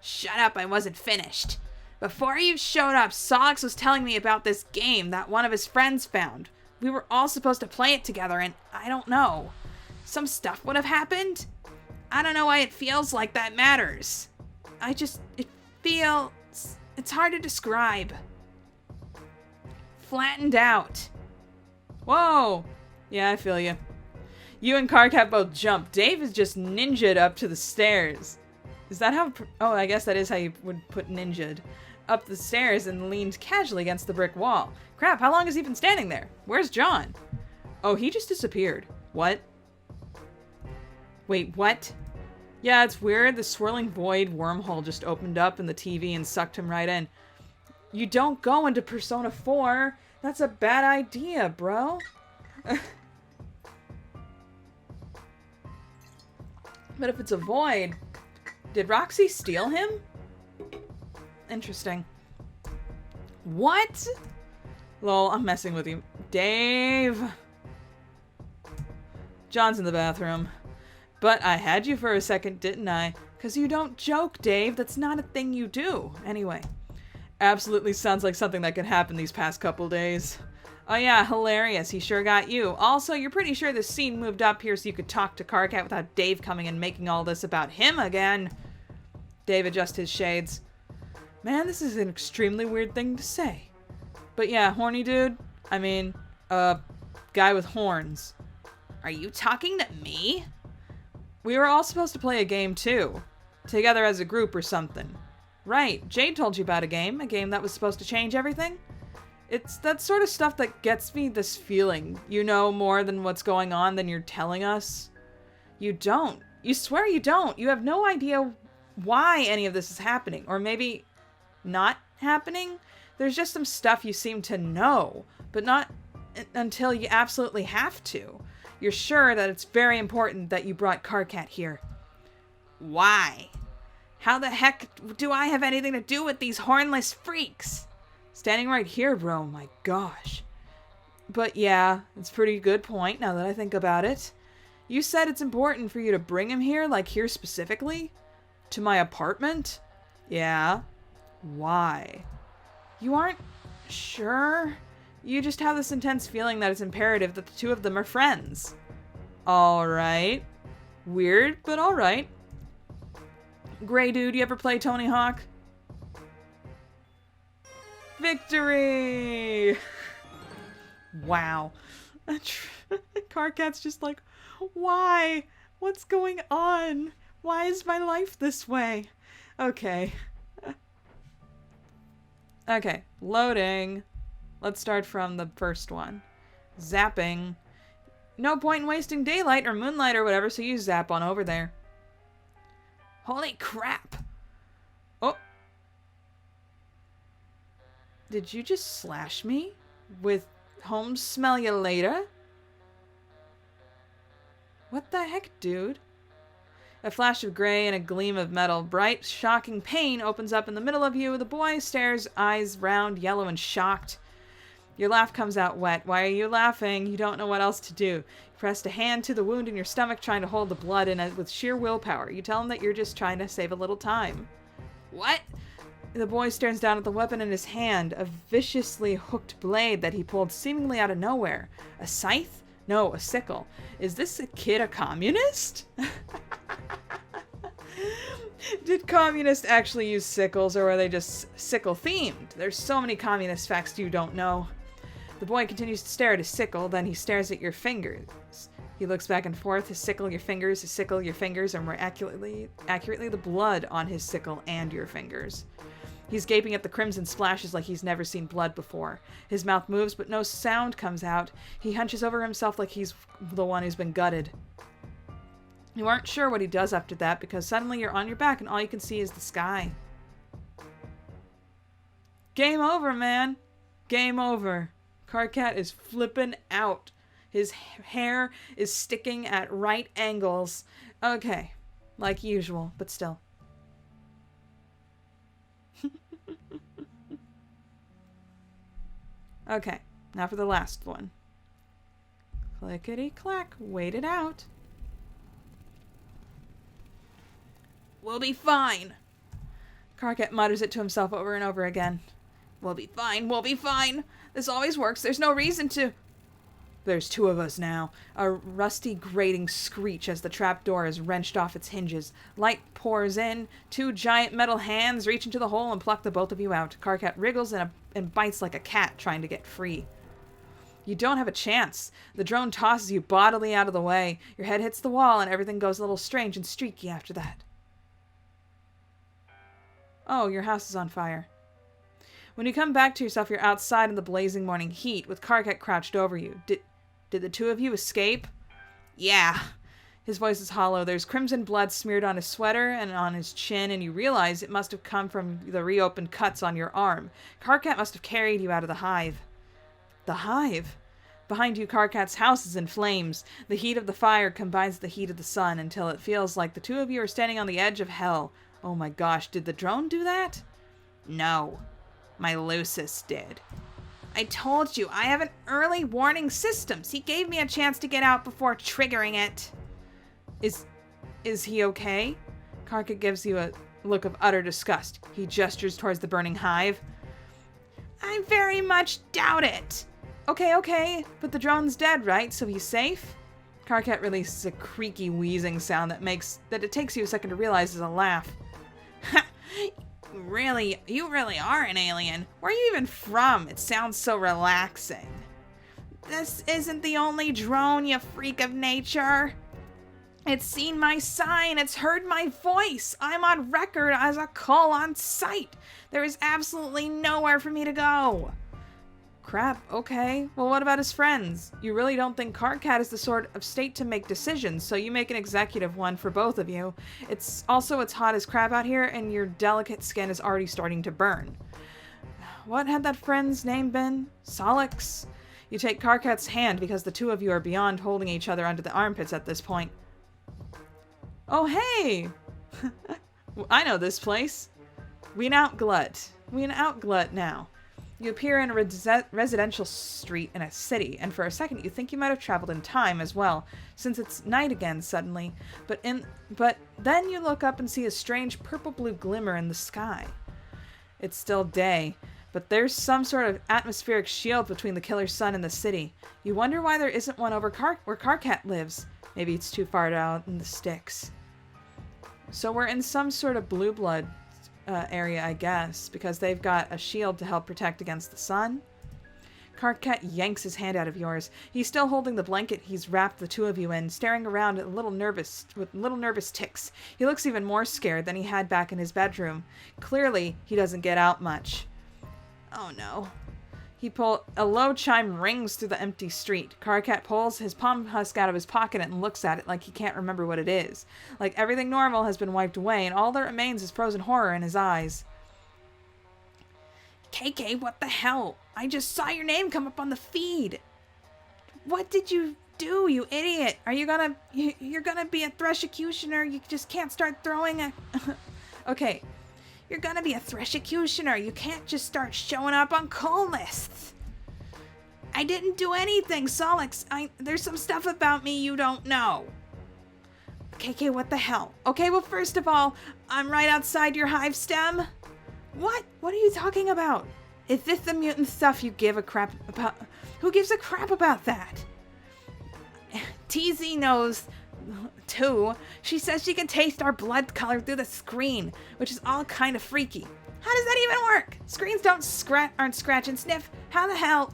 Shut up, I wasn't finished. Before you showed up, Solix was telling me about this game that one of his friends found. We were all supposed to play it together, and I don't know. Some stuff would have happened? I don't know why it feels like that matters. It's hard to describe. Flattened out. Whoa! Yeah, I feel you. You and Karkat both jump. Dave is just ninja'd up to the stairs. Is that how... Oh, I guess that is how you would put ninja'd. Up the stairs and leaned casually against the brick wall. Crap, how long has he been standing there? Where's John? Oh, he just disappeared. What? Wait, what? Yeah, it's weird. The swirling void wormhole just opened up in the TV and sucked him right in. You don't go into Persona 4. That's a bad idea, bro. But if it's a void, did Roxy steal him? Interesting. What? Lol, I'm messing with you. Dave. John's in the bathroom. But I had you for a second, didn't I? 'Cause you don't joke, Dave. That's not a thing you do. Anyway. Absolutely sounds like something that could happen these past couple days. Oh yeah, hilarious. He sure got you. Also, you're pretty sure this scene moved up here so you could talk to Karkat without Dave coming and making all this about him again. Dave adjusts his shades. Man, this is an extremely weird thing to say. But yeah, horny dude. I mean, guy with horns. Are you talking to me? We were all supposed to play a game too. Together as a group or something. Right, Jade told you about a game that was supposed to change everything. It's that sort of stuff that gets me this feeling. You know more than what's going on than you're telling us. You don't. You swear you don't. You have no idea why any of this is happening. Or maybe not happening. There's just some stuff you seem to know, but not until you absolutely have to. You're sure that it's very important that you brought Karkat here. Why? How the heck do I have anything to do with these hornless freaks? Standing right here, bro. My gosh. But yeah, it's a pretty good point now that I think about it. You said it's important for you to bring him here, like here specifically? To my apartment? Yeah. Why? You aren't sure? You just have this intense feeling that it's imperative that the two of them are friends. Alright. Weird, but alright. Gray dude, you ever play Tony Hawk? Victory! Wow. Karkat's just like, why? What's going on? Why is my life this way? Okay. Okay, loading. Let's start from the first one. Zapping. No point in wasting daylight or moonlight or whatever, so you zap on over there. Holy crap! Oh. Did you just slash me? With home smell you later? What the heck, dude? A flash of gray and a gleam of metal. Bright, shocking pain opens up in the middle of you. The boy stares, eyes round, yellow, and shocked. Your laugh comes out wet. Why are you laughing? You don't know what else to do. You pressed a hand to the wound in your stomach, trying to hold the blood in it with sheer willpower. You tell him that you're just trying to save a little time. What? The boy stares down at the weapon in his hand, a viciously hooked blade that he pulled seemingly out of nowhere. A scythe? No, a sickle. Is this kid a communist? Did communists actually use sickles, or are they just sickle-themed? There's so many communist facts you don't know. The boy continues to stare at his sickle, then he stares at your fingers. He looks back and forth, his sickle, your fingers, his sickle, your fingers, and more accurately the blood on his sickle and your fingers. He's gaping at the crimson splashes like he's never seen blood before. His mouth moves, but no sound comes out. He hunches over himself like he's the one who's been gutted. You aren't sure what he does after that, because suddenly you're on your back and all you can see is the sky. Game over, man. Game over. Karkat is flipping out. His hair is sticking at right angles. Okay. Like usual, but still. Okay. Now for the last one. Clickety-clack. Wait it out. We'll be fine. Karkat mutters it to himself over and over again. We'll be fine. We'll be fine. This always works. There's no reason to... There's two of us now. A rusty grating screech as the trapdoor is wrenched off its hinges. Light pours in. Two giant metal hands reach into the hole and pluck the both of you out. Karkat wriggles and bites like a cat trying to get free. You don't have a chance. The drone tosses you bodily out of the way. Your head hits the wall and everything goes a little strange and streaky after that. Oh, your house is on fire. When you come back to yourself, you're outside in the blazing morning heat with Karkat crouched over you. Did the two of you escape? Yeah. His voice is hollow. There's crimson blood smeared on his sweater and on his chin, and you realize it must have come from the reopened cuts on your arm. Karkat must have carried you out of the hive. The hive? Behind you, Karkat's house is in flames. The heat of the fire combines with the heat of the sun until it feels like the two of you are standing on the edge of hell. Oh my gosh, did the drone do that? No. My Lucis did. I told you, I have an early warning system. He gave me a chance to get out before triggering it. Is he okay? Karkat gives you a look of utter disgust. He gestures towards the burning hive. I very much doubt it. Okay, but the drone's dead, right? So he's safe? Karkat releases a creaky wheezing sound that it takes you a second to realize is a laugh. Ha! You really are an alien. Where are you even from? It sounds so relaxing. This isn't the only drone, you freak of nature. It's seen my sign. It's heard my voice. I'm on record as a call on sight. There is absolutely nowhere for me to go. Crap, okay. Well, what about his friends? You really don't think Karkat is the sort of state to make decisions, so you make an executive one for both of you. It's hot as crap out here, and your delicate skin is already starting to burn. What had that friend's name been? Solix? You take Karkat's hand because the two of you are beyond holding each other under the armpits at this point. Oh, hey! I know this place. Wean out Glut now. You appear in a residential street in a city, and for a second you think you might have traveled in time as well, since it's night again suddenly, but then you look up and see a strange purple-blue glimmer in the sky. It's still day, but there's some sort of atmospheric shield between the killer sun and the city. You wonder why there isn't one over where Karkat lives. Maybe it's too far out in the sticks. So we're in some sort of blue blood area, I guess, because they've got a shield to help protect against the sun. Karkat yanks his hand out of yours. He's still holding the blanket he's wrapped the two of you in, staring around with little nervous ticks. He looks even more scared than he had back in his bedroom. Clearly, he doesn't get out much. Oh no. A low chime rings through the empty street. Karkat pulls his palm husk out of his pocket and looks at it like he can't remember what it is. Like everything normal has been wiped away, and all that remains is frozen horror in his eyes. KK, what the hell? I just saw your name come up on the feed. What did you do, you idiot? Are you gonna... You're gonna be a Threshucutioner? You just can't start throwing a... Okay. You're gonna be a Threshucutioner. You can't just start showing up on call lists. I didn't do anything, Solix. There's some stuff about me you don't know. KK, what the hell? Okay, well, first of all, I'm right outside your hive stem. What? What are you talking about? Is this the mutant stuff you give a crap about? Who gives a crap about that? TZ knows... too. She says she can taste our blood color through the screen, which is all kind of freaky. How does that even work? Screens aren't scratch and sniff. How the hell?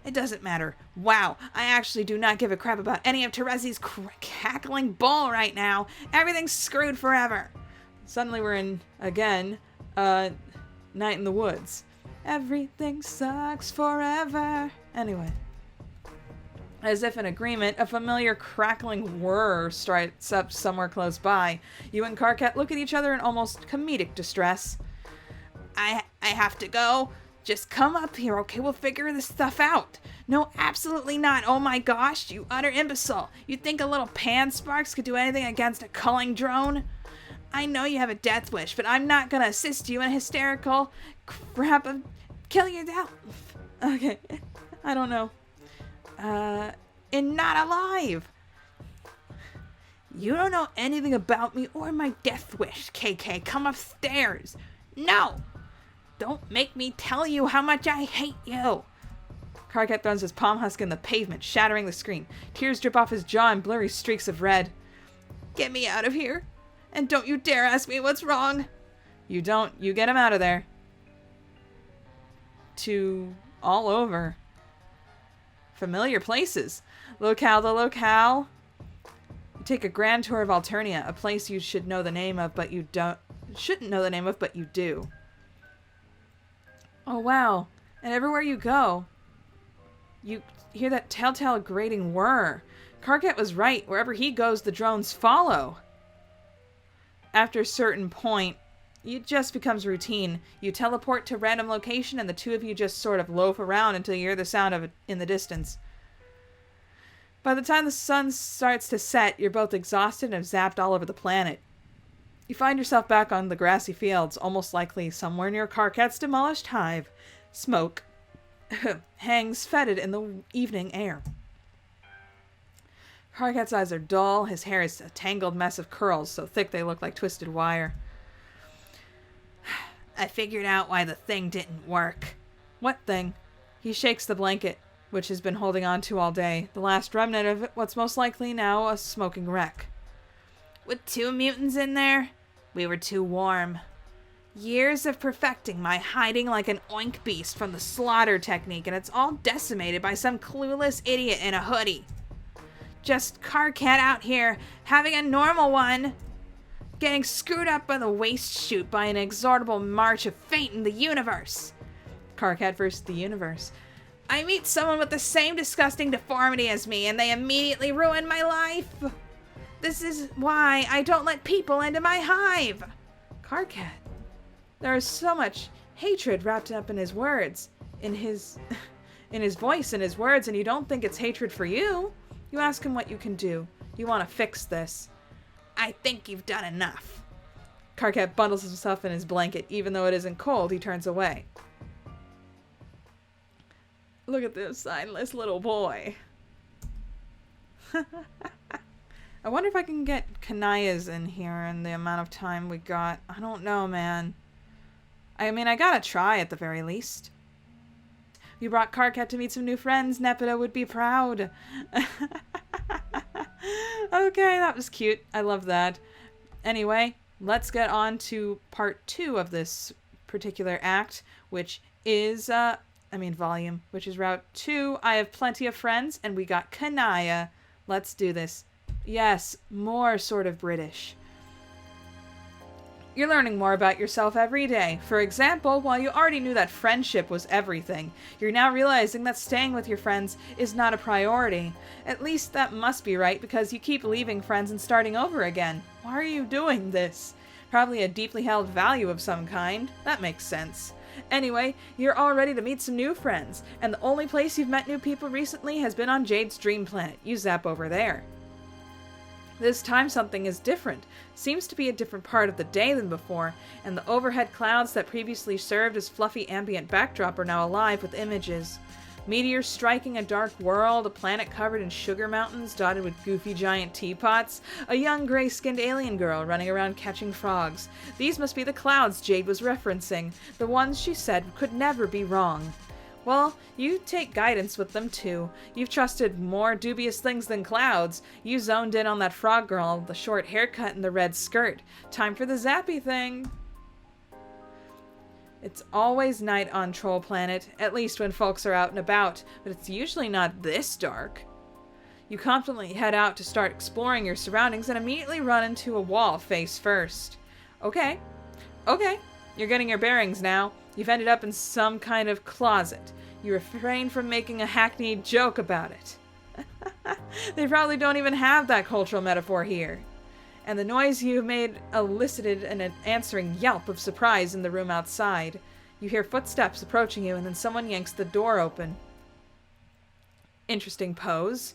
It doesn't matter. Wow, I actually do not give a crap about any of Terezi's cackling bull right now. Everything's screwed forever. Suddenly we're in, again, Night in the Woods. Everything sucks forever. Anyway. As if in agreement, a familiar crackling whir strikes up somewhere close by. You and Karkat look at each other in almost comedic distress. I have to go. Just come up here, okay? We'll figure this stuff out. No, absolutely not. Oh my gosh, you utter imbecile. You think a little pan sparks could do anything against a culling drone? I know you have a death wish, but I'm not gonna assist you in a hysterical crap of kill yourself. Okay, I don't know. And not alive. You don't know anything about me or my death wish, KK. Come upstairs. No! Don't make me tell you how much I hate you. Karkat throws his palm husk in the pavement, shattering the screen. Tears drip off his jaw in blurry streaks of red. Get me out of here. And don't you dare ask me what's wrong. You don't. You get him out of there. To all over. Familiar places. Locale the locale. You take a grand tour of Alternia, a place you should know the name of, but you shouldn't know the name of, but you do. Oh wow. And everywhere you go, you hear that telltale grating whir. Karkat was right. Wherever he goes, the drones follow. After a certain point, it just becomes routine. You teleport to a random location and the two of you just sort of loaf around until you hear the sound of it in the distance. By the time the sun starts to set, you're both exhausted and have zapped all over the planet. You find yourself back on the grassy fields, almost likely somewhere near Karkat's demolished hive. Smoke hangs fetid in the evening air. Karkat's eyes are dull. His hair is a tangled mess of curls, so thick they look like twisted wire. I figured out why the thing didn't work. What thing? He shakes the blanket. which has been holding on to all day. The last remnant of what's most likely now a smoking wreck. With 2 mutants in there, we were too warm. Years of perfecting my hiding like an oink beast from the slaughter technique, and it's all decimated by some clueless idiot in a hoodie. Just Karkat out here, having a normal one, getting screwed up by the waste chute by an inexorable march of fate in the universe. Karkat versus the universe. I meet someone with the same disgusting deformity as me, and they immediately ruin my life. This is why I don't let people into my hive. Karkat. There is so much hatred wrapped up in his words, in his voice and his words, and you don't think it's hatred for you. You ask him what you can do. You want to fix this. I think you've done enough. Karkat bundles himself in his blanket. Even though it isn't cold, he turns away. Look at this signless little boy. I wonder if I can get Kanaya's in here in the amount of time we got. I don't know, man. I mean, I gotta try at the very least. You brought Karkat to meet some new friends. Nepeta would be proud. Okay, that was cute. I love that. Anyway, let's get on to part 2 of this particular act, which is, volume, which is Route 2. I have plenty of friends, and we got Kanaya. Let's do this. Yes, more sort of British. You're learning more about yourself every day. For example, while you already knew that friendship was everything, you're now realizing that staying with your friends is not a priority. At least that must be right, because you keep leaving friends and starting over again. Why are you doing this? Probably a deeply held value of some kind. That makes sense. Anyway, you're all ready to meet some new friends, and the only place you've met new people recently has been on Jade's dream planet. You zap over there. This time something is different. Seems to be a different part of the day than before, and the overhead clouds that previously served as fluffy ambient backdrop are now alive with images. Meteors striking a dark world, a planet covered in sugar mountains dotted with goofy giant teapots, a young gray-skinned alien girl running around catching frogs. These must be the clouds Jade was referencing, the ones she said could never be wrong. Well, you take guidance with them too. You've trusted more dubious things than clouds. You zoned in on that frog girl, the short haircut and the red skirt. Time for the zappy thing. It's always night on Troll Planet, at least when folks are out and about, but it's usually not this dark. You confidently head out to start exploring your surroundings and immediately run into a wall face first. Okay, you're getting your bearings now. You've ended up in some kind of closet. You refrain from making a hackneyed joke about it. They probably don't even have that cultural metaphor here. And the noise you made elicited an answering yelp of surprise in the room outside. You hear footsteps approaching you, and then someone yanks the door open. Interesting pose.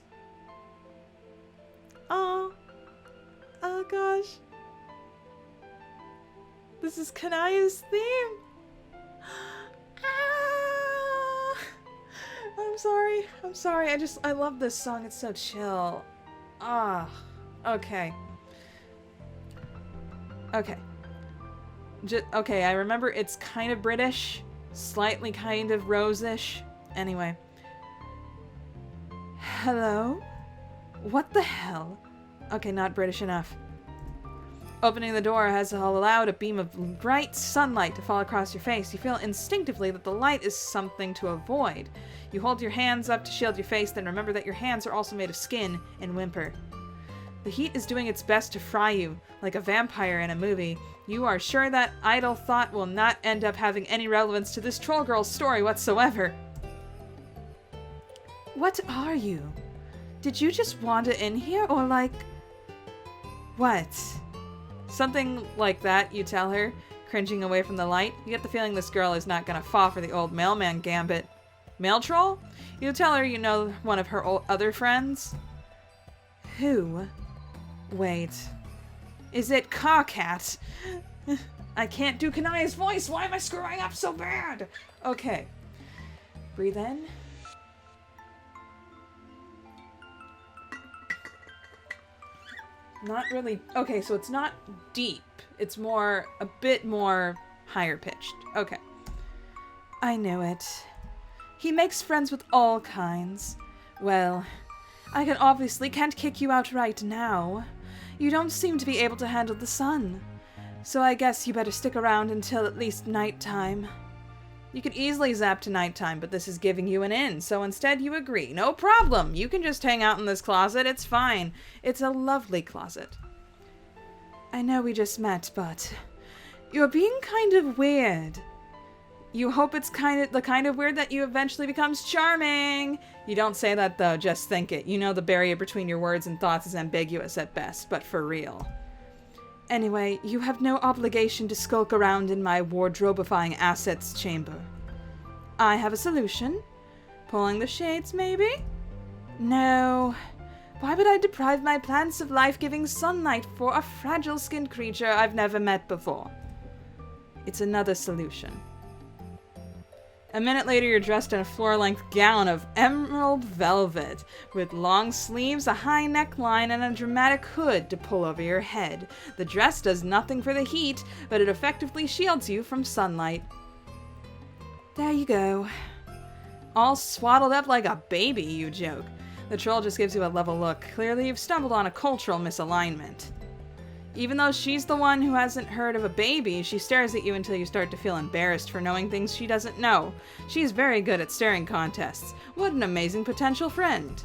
Oh gosh. This is Kanaya's theme. I'm sorry. I love this song. It's so chill. Okay. Okay, I remember it's kind of British, slightly kind of rose-ish. Anyway. Hello? What the hell? Okay, not British enough. Opening the door has allowed a beam of bright sunlight to fall across your face. You feel instinctively that the light is something to avoid. You hold your hands up to shield your face, then remember that your hands are also made of skin and whimper. The heat is doing its best to fry you, like a vampire in a movie. You are sure that idle thought will not end up having any relevance to this troll girl's story whatsoever. What are you? Did you just wander in here, or like... What? Something like that, you tell her, cringing away from the light. You get the feeling this girl is not gonna fall for the old mailman gambit. Mail troll? You tell her you know one of her other friends. Who? Wait. Is it Karkat? I can't do Kanaya's voice. Why am I screwing up so bad? Okay. Breathe in. Not really. Okay, so it's not deep. It's more, a bit more higher pitched. Okay. I knew it. He makes friends with all kinds. Well, I obviously can't kick you out right now. You don't seem to be able to handle the sun. So I guess you better stick around until at least nighttime. You could easily zap to nighttime, but this is giving you an in, so instead you agree. No problem. You can just hang out in this closet. It's fine. It's a lovely closet. I know we just met, but you're being kind of weird. You hope it's the kind of weird that you eventually becomes charming. You don't say that though, just think it. You know the barrier between your words and thoughts is ambiguous at best, but for real. Anyway, you have no obligation to skulk around in my wardrobeifying assets chamber. I have a solution. Pulling the shades, maybe? No. Why would I deprive my plants of life-giving sunlight for a fragile-skinned creature I've never met before? It's another solution. A minute later, you're dressed in a floor-length gown of emerald velvet, with long sleeves, a high neckline, and a dramatic hood to pull over your head. The dress does nothing for the heat, but it effectively shields you from sunlight. There you go. All swaddled up like a baby, you joke. The troll just gives you a level look. Clearly, you've stumbled on a cultural misalignment. Even though she's the one who hasn't heard of a baby, she stares at you until you start to feel embarrassed for knowing things she doesn't know. She's very good at staring contests. What an amazing potential friend.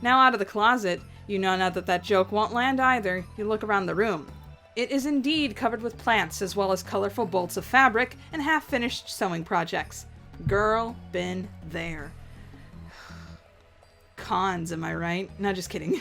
Now out of the closet, you know now that that joke won't land either. You look around the room. It is indeed covered with plants as well as colorful bolts of fabric and half-finished sewing projects. Girl, been there. Cons, am I right? No, just kidding.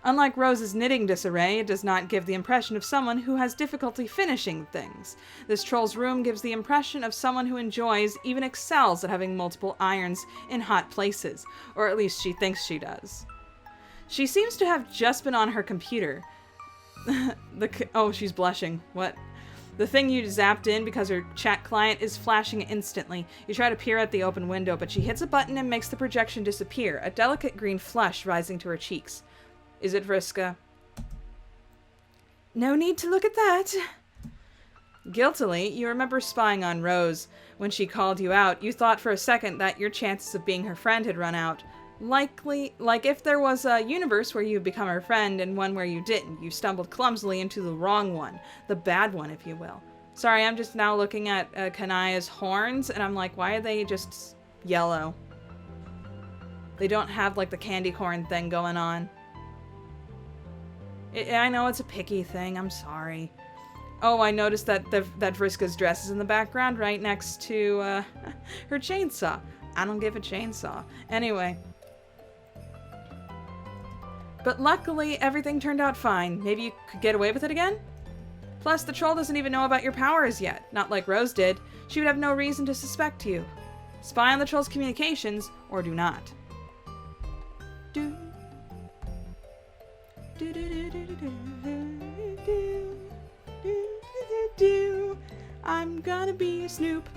Unlike Rose's knitting disarray, it does not give the impression of someone who has difficulty finishing things. This troll's room gives the impression of someone who enjoys, even excels at having multiple irons in hot places, or at least she thinks she does. She seems to have just been on her computer. Oh, she's blushing. What? The thing you zapped in because her chat client is flashing instantly. You try to peer at the open window, but she hits a button and makes the projection disappear, a delicate green flush rising to her cheeks. Is it Vriska? No need to look at that. Guiltily, you remember spying on Rose. When she called you out, you thought for a second that your chances of being her friend had run out. Likely, like if there was a universe where you become her friend and one where you didn't. You stumbled clumsily into the wrong one. The bad one, if you will. Sorry, I'm just now looking at Kanaya's horns, and I'm like, why are they just yellow? They don't have, like, the candy corn thing going on. I know it's a picky thing, I'm sorry. Oh, I noticed that that Vriska's dress is in the background right next to her chainsaw. I don't give a chainsaw. Anyway. But luckily, everything turned out fine. Maybe you could get away with it again? Plus, the troll doesn't even know about your powers yet. Not like Rose did. She would have no reason to suspect you. Spy on the troll's communications, or do not. Do. I'm gonna be a Snoop.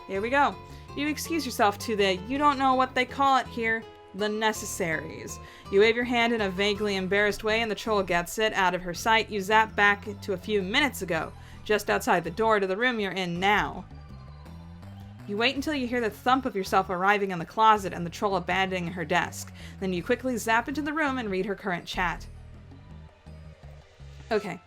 Here we go. You excuse yourself to the, you don't know what they call it here, the necessaries. You wave your hand in a vaguely embarrassed way and the troll gets it. Out of her sight, you zap back to a few minutes ago, just outside the door to the room you're in now. You wait until you hear the thump of yourself arriving in the closet and the troll abandoning her desk. Then you quickly zap into the room and read her current chat. Okay.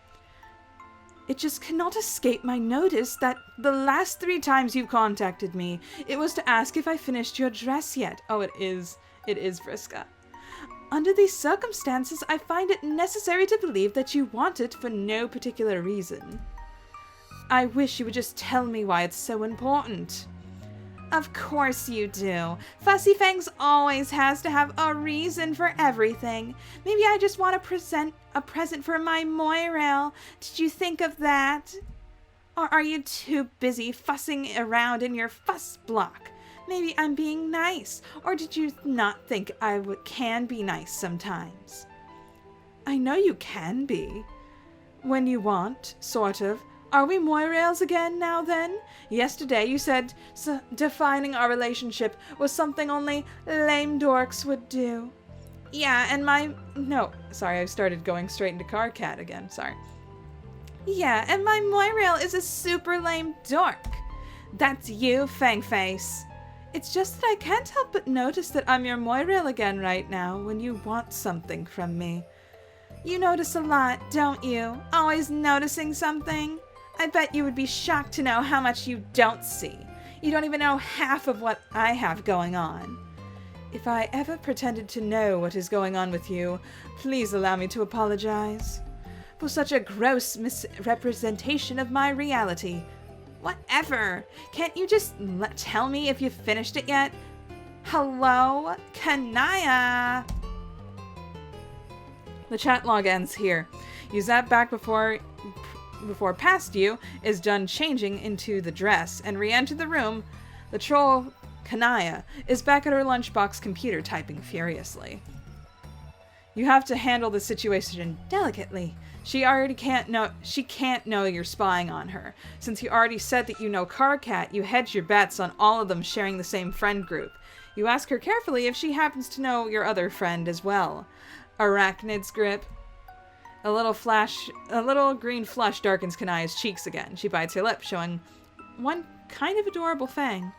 It just cannot escape my notice that the last 3 times you contacted me, it was to ask if I finished your dress yet. Oh, it is Vriska. Under these circumstances, I find it necessary to believe that you want it for no particular reason. I wish you would just tell me why it's so important. Of course you do. Fussy Fangs always has to have a reason for everything. Maybe I just want to present a present for my Moirail. Did you think of that? Or are you too busy fussing around in your fuss block? Maybe I'm being nice. Or did you not think I can be nice sometimes? I know you can be. When you want, sort of. Are we Moirails again now then? Yesterday you said defining our relationship was something only lame dorks would do. Yeah, and no, sorry, I started going straight into Karkat again, sorry. Yeah, and my Moirail is a super lame dork. That's you, Fangface. It's just that I can't help but notice that I'm your Moirail again right now when you want something from me. You notice a lot, don't you? Always noticing something? I bet you would be shocked to know how much you don't see. You don't even know half of what I have going on. If I ever pretended to know what is going on with you, please allow me to apologize for such a gross misrepresentation of my reality. Whatever. Can't you just tell me if you've finished it yet? Hello, Kanaya. The chat log ends here. You zap back before past you is done changing into the dress and re-enter the room. The troll, Kanaya, is back at her lunchbox computer typing furiously. You have to handle the situation delicately. She can't know you're spying on her. Since you already said that you know Karkat, you hedge your bets on all of them sharing the same friend group. You ask her carefully if she happens to know your other friend as well. Arachnid's grip. A little green flush darkens Kanaya's cheeks again. She bites her lip, showing one kind of adorable fang.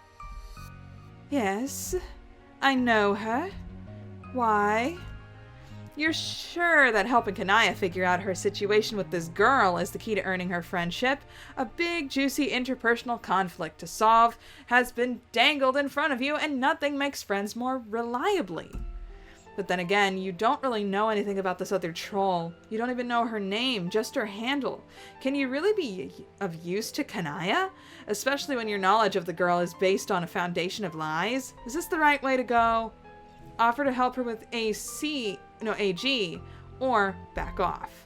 Yes, I know her. Why? You're sure that helping Kanaya figure out her situation with this girl is the key to earning her friendship? A big, juicy interpersonal conflict to solve has been dangled in front of you, and nothing makes friends more reliably. But then again, you don't really know anything about this other troll. You don't even know her name, just her handle. Can you really be of use to Kanaya? Especially when your knowledge of the girl is based on a foundation of lies? Is this the right way to go? Offer to help her with AG, or back off.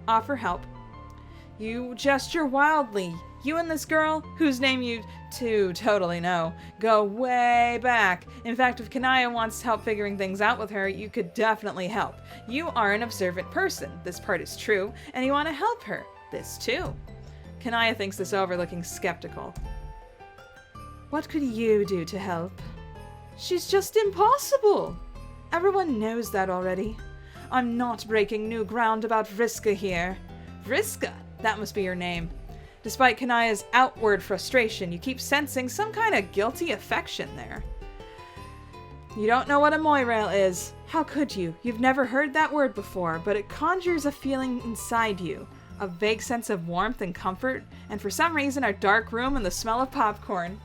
Offer help. You gesture wildly. You and this girl, whose name you two totally know, go way back. In fact, if Kanaya wants help figuring things out with her, you could definitely help. You are an observant person. This part is true, and you want to help her. This too. Kanaya thinks this over, looking skeptical. What could you do to help? She's just impossible. Everyone knows that already. I'm not breaking new ground about Vriska here. Vriska? That must be your name. Despite Kanaya's outward frustration, you keep sensing some kind of guilty affection there. You don't know what a Moirail is. How could you? You've never heard that word before, but it conjures a feeling inside you. A vague sense of warmth and comfort, and for some reason a dark room and the smell of popcorn.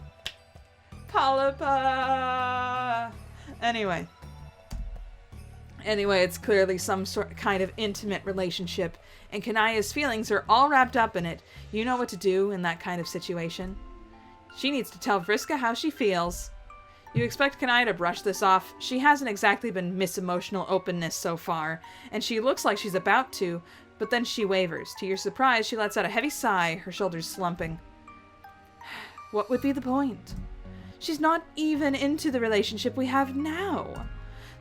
Palapa! Anyway, it's clearly some kind of intimate relationship, and Kanaya's feelings are all wrapped up in it. You know what to do in that kind of situation. She needs to tell Vriska how she feels. You expect Kanaya to brush this off. She hasn't exactly been Miss Emotional Openness so far, and she looks like she's about to, but then she wavers. To your surprise, she lets out a heavy sigh, her shoulders slumping. What would be the point? She's not even into the relationship we have now.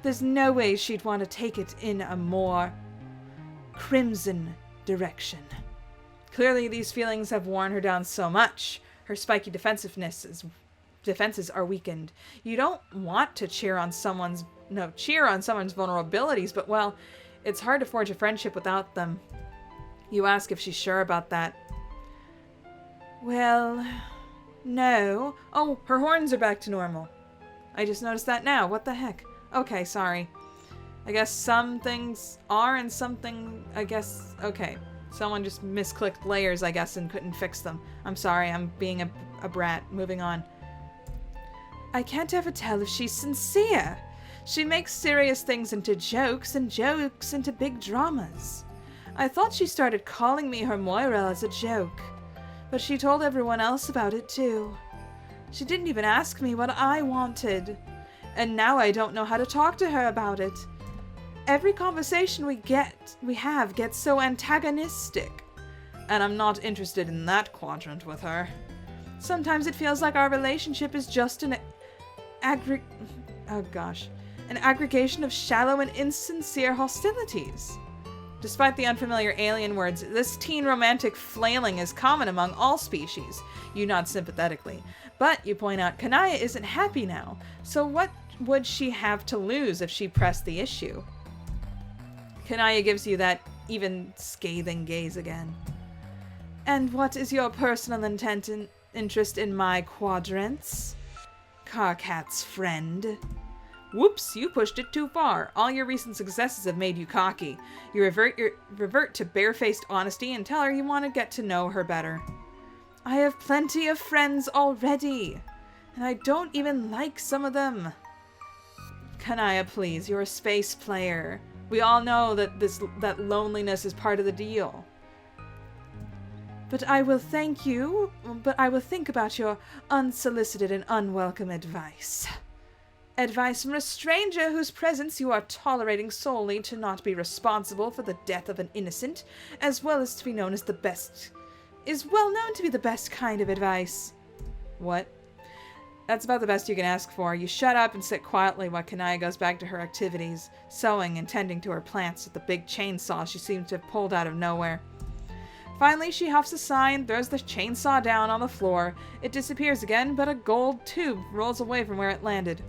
There's no way she'd want to take it in a more crimson direction. Clearly, these feelings have worn her down so much. Her spiky defenses are weakened. You don't want to cheer on someone's vulnerabilities, but well, it's hard to forge a friendship without them. You ask if she's sure about that. Well, no. Oh, her horns are back to normal. I just noticed that now. What the heck? Okay, sorry. I guess some things are and something, okay. Someone just misclicked layers, I guess, and couldn't fix them. I'm sorry, I'm being a brat. Moving on. I can't ever tell if she's sincere. She makes serious things into jokes and jokes into big dramas. I thought she started calling me her Moirail as a joke, but she told everyone else about it too. She didn't even ask me what I wanted, and now I don't know how to talk to her about it. Every conversation we have gets so antagonistic, and I'm not interested in that quadrant with her. Sometimes it feels like our relationship is just an aggregation of shallow and insincere hostilities. Despite the unfamiliar alien words, this teen romantic flailing is common among all species. You nod sympathetically. But, you point out, Kanaya isn't happy now, so what would she have to lose if she pressed the issue? Kanaya gives you that even scathing gaze again. And what is your personal interest in my quadrants? Karkat's friend. Whoops, you pushed it too far. All your recent successes have made you cocky. You revert to barefaced honesty and tell her you want to get to know her better. I have plenty of friends already, and I don't even like some of them. Kanaya, please, you're a space player. We all know that loneliness is part of the deal. But I will think about your unsolicited and unwelcome advice. Advice from a stranger whose presence you are tolerating solely to not be responsible for the death of an innocent, as well as to be known as is well known to be the best kind of advice. What? That's about the best you can ask for. You shut up and sit quietly while Kanaya goes back to her activities, sewing and tending to her plants with the big chainsaw she seems to have pulled out of nowhere. Finally, she huffs a sigh and throws the chainsaw down on the floor. It disappears again, but a gold tube rolls away from where it landed.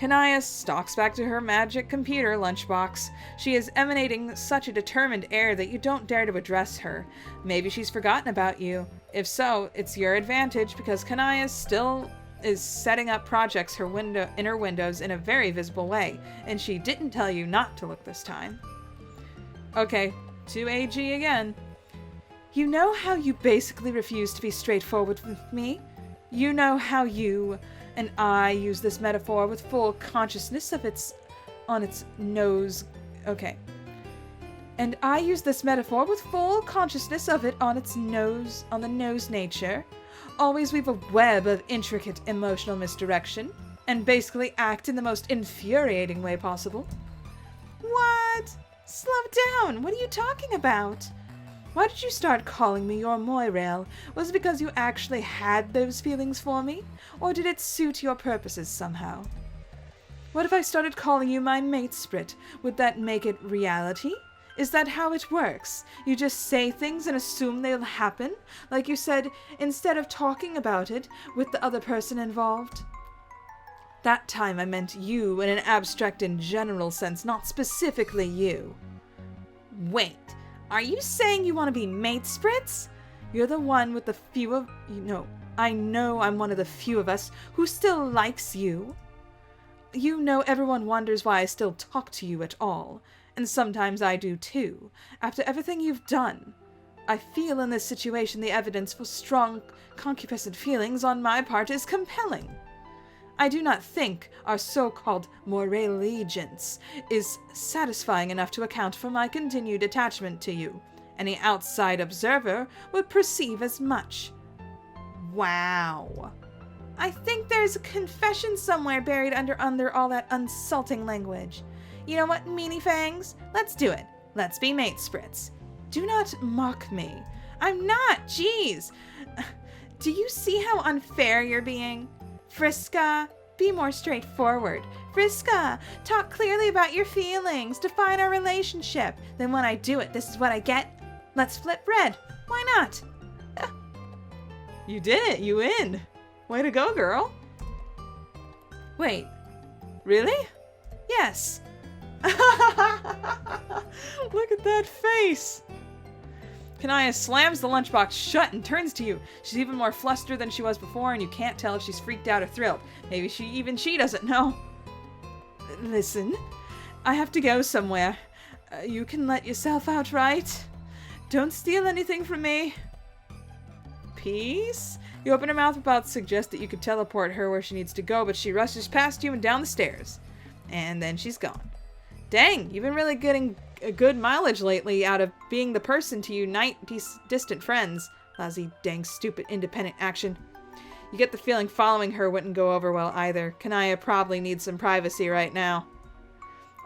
Kanaya stalks back to her magic computer lunchbox. She is emanating such a determined air that you don't dare to address her. Maybe she's forgotten about you. If so, it's your advantage because Kanaya still is setting up projects in her windows in a very visible way, and she didn't tell you not to look this time. Okay, to AG again. You know how you basically refuse to be straightforward with me? You know how you and I use this metaphor with full consciousness of on its nose. Okay. And I use this metaphor with full consciousness of it on the nose nature. Always weave a web of intricate emotional misdirection, and basically act in the most infuriating way possible. What? Slow down. What are you talking about? Why did you start calling me your Moirail? Was it because you actually had those feelings for me? Or did it suit your purposes somehow? What if I started calling you my matesprit? Would that make it reality? Is that how it works? You just say things and assume they'll happen? Like you said, instead of talking about it with the other person involved? That time I meant you in an abstract and general sense, not specifically you. Wait. Are you saying you want to be matesprits? You're the one with the few of... I know I'm one of the few of us who still likes you. You know everyone wonders why I still talk to you at all. And sometimes I do too. After everything you've done. I feel in this situation the evidence for strong concupiscent feelings on my part is compelling. I do not think our so-called moral allegiance is satisfying enough to account for my continued attachment to you. Any outside observer would perceive as much. Wow. I think there's a confession somewhere buried under all that insulting language. You know what, Meanie Fangs? Let's do it. Let's be matesprits. Do not mock me. I'm not, jeez. Do you see how unfair you're being? Friska, be more straightforward. Friska, talk clearly about your feelings. Define our relationship. Then when I do it, this is what I get. Let's flip bread. Why not? You did it. You win. Way to go, girl. Wait. Really? Yes. Look at that face. Kanaya slams the lunchbox shut and turns to you. She's even more flustered than she was before, and you can't tell if she's freaked out or thrilled. Maybe she doesn't know. Listen, I have to go somewhere. You can let yourself out, right? Don't steal anything from me. Peace? You open her mouth about to suggest that you could teleport her where she needs to go, but she rushes past you and down the stairs. And then she's gone. Dang, you've been really getting a good mileage lately out of being the person to unite distant friends. Lousy, dang, stupid, independent action. You get the feeling following her wouldn't go over well either. Kanaya probably needs some privacy right now.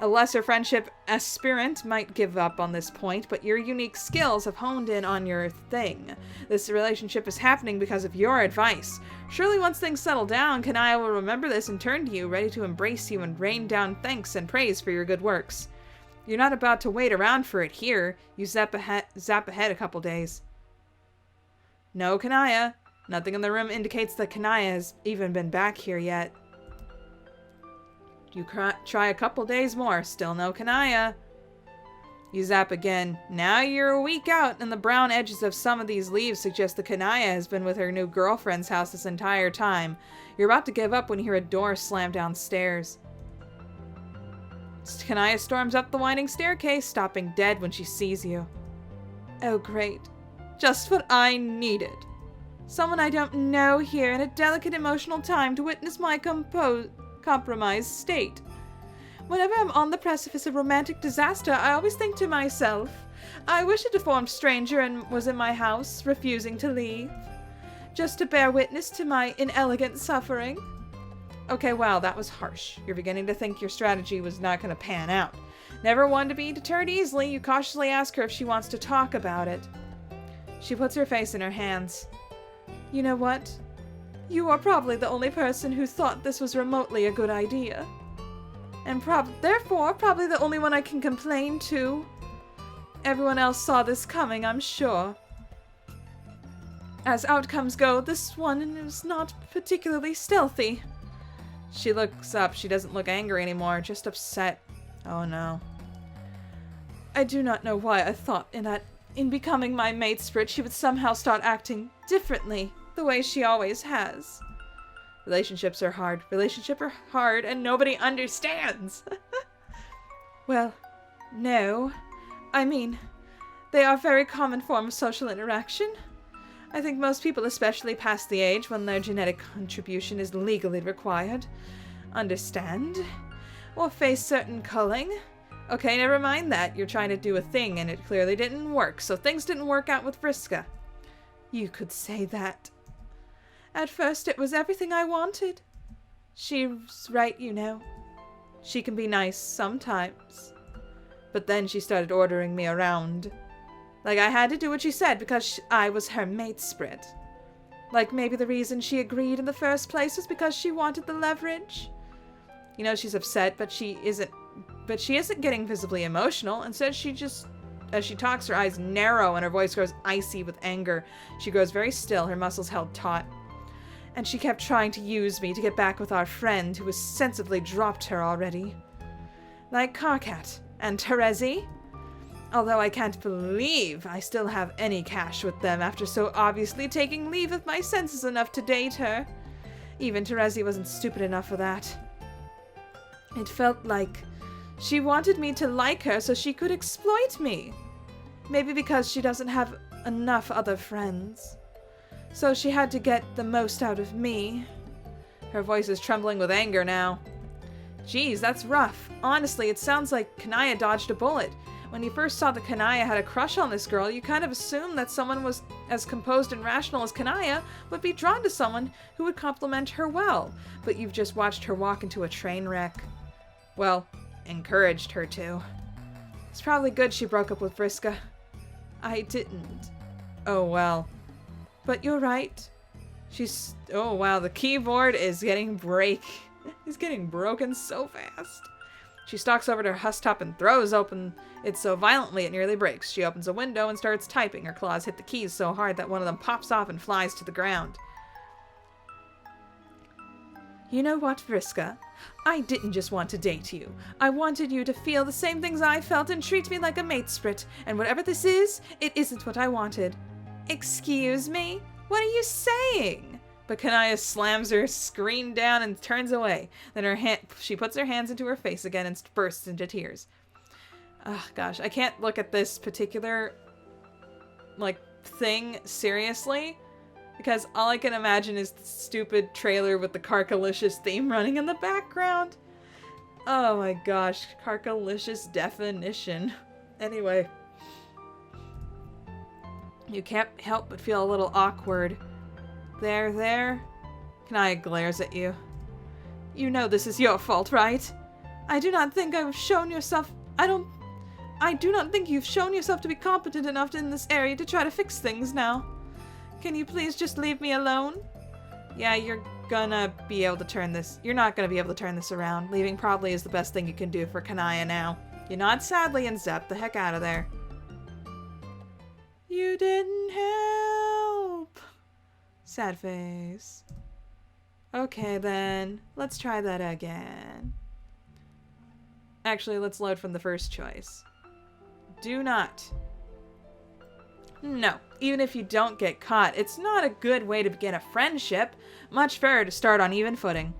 A lesser friendship aspirant might give up on this point, but your unique skills have honed in on your thing. This relationship is happening because of your advice. Surely once things settle down, Kanaya will remember this and turn to you, ready to embrace you and rain down thanks and praise for your good works. You're not about to wait around for it here. You zap ahead a couple days. No, Kanaya. Nothing in the room indicates that Kanaya has even been back here yet. You try a couple days more. Still no Kanaya. You zap again. Now you're a week out, and the brown edges of some of these leaves suggest that Kanaya has been with her new girlfriend's house this entire time. You're about to give up when you hear a door slam downstairs. Kanaya storms up the winding staircase, stopping dead when she sees you. Oh, great. Just what I needed. Someone I don't know here in a delicate emotional time to witness my compromised state. Whenever I'm on the precipice of romantic disaster, I always think to myself, I wish a deformed stranger was in my house, refusing to leave, just to bear witness to my inelegant suffering. Okay, wow, that was harsh. You're beginning to think your strategy was not going to pan out. Never one to be deterred easily, you cautiously ask her if she wants to talk about it. She puts her face in her hands. You know what? You are probably the only person who thought this was remotely a good idea. And therefore, probably the only one I can complain to. Everyone else saw this coming, I'm sure. As outcomes go, this one is not particularly stealthy. She looks up. She doesn't look angry anymore, just upset. Oh no. I do not know why I thought in becoming my mate spirit she would somehow start acting differently, the way she always has. Relationships are hard. Relationships are hard, and nobody understands. Well, no. I mean, they are a very common form of social interaction. I think most people, especially past the age when their genetic contribution is legally required, understand or face certain culling. Okay, never mind that. You're trying to do a thing, and it clearly didn't work, so things didn't work out with Vriska. You could say that. At first, it was everything I wanted. She's right, you know. She can be nice sometimes. But then she started ordering me around. Like I had to do what she said because I was her mate spirit. Like maybe the reason she agreed in the first place was because she wanted the leverage. You know, she's upset, but she isn't getting visibly emotional. Instead, she just, as she talks, her eyes narrow and her voice grows icy with anger. She grows very still, her muscles held taut. And she kept trying to use me to get back with our friend, who has sensibly dropped her already. Like Karkat and Terezi. Although I can't believe I still have any cash with them after so obviously taking leave of my senses enough to date her. Even Terezi wasn't stupid enough for that. It felt like she wanted me to like her so she could exploit me. Maybe because she doesn't have enough other friends. So she had to get the most out of me. Her voice is trembling with anger now. Geez, that's rough. Honestly, it sounds like Kanaya dodged a bullet. When you first saw that Kanaya had a crush on this girl, you kind of assumed that someone was as composed and rational as Kanaya would be drawn to someone who would compliment her well. But you've just watched her walk into a train wreck. Well, encouraged her to. It's probably good she broke up with Vriska. I didn't. Oh well. But you're right. Oh wow, the keyboard is getting He's getting broken so fast. She stalks over to her husktop and throws open it so violently it nearly breaks. She opens a window and starts typing. Her claws hit the keys so hard that one of them pops off and flies to the ground. You know what, Vriska? I didn't just want to date you. I wanted you to feel the same things I felt and treat me like a mate sprit. And whatever this is, it isn't what I wanted. Excuse me? What are you saying? But Kanaya slams her screen down and turns away. Then she puts her hands into her face again and bursts into tears. Oh gosh, I can't look at this particular thing seriously, because all I can imagine is the stupid trailer with the Karkalicious theme running in the background. Oh my gosh, Karkalicious definition. Anyway. You can't help but feel a little awkward. There. Kanaya glares at you. You know this is your fault, right? I do not think you've shown yourself to be competent enough in this area to try to fix things now. Can you please just leave me alone? Yeah, you're not gonna be able to turn this around. Leaving probably is the best thing you can do for Kanaya now. You nod sadly and zap the heck out of there. You didn't help. Sad face. Okay then, let's try that again. Actually, let's load from the first choice. Do not. No, even if you don't get caught, it's not a good way to begin a friendship. Much fairer to start on even footing.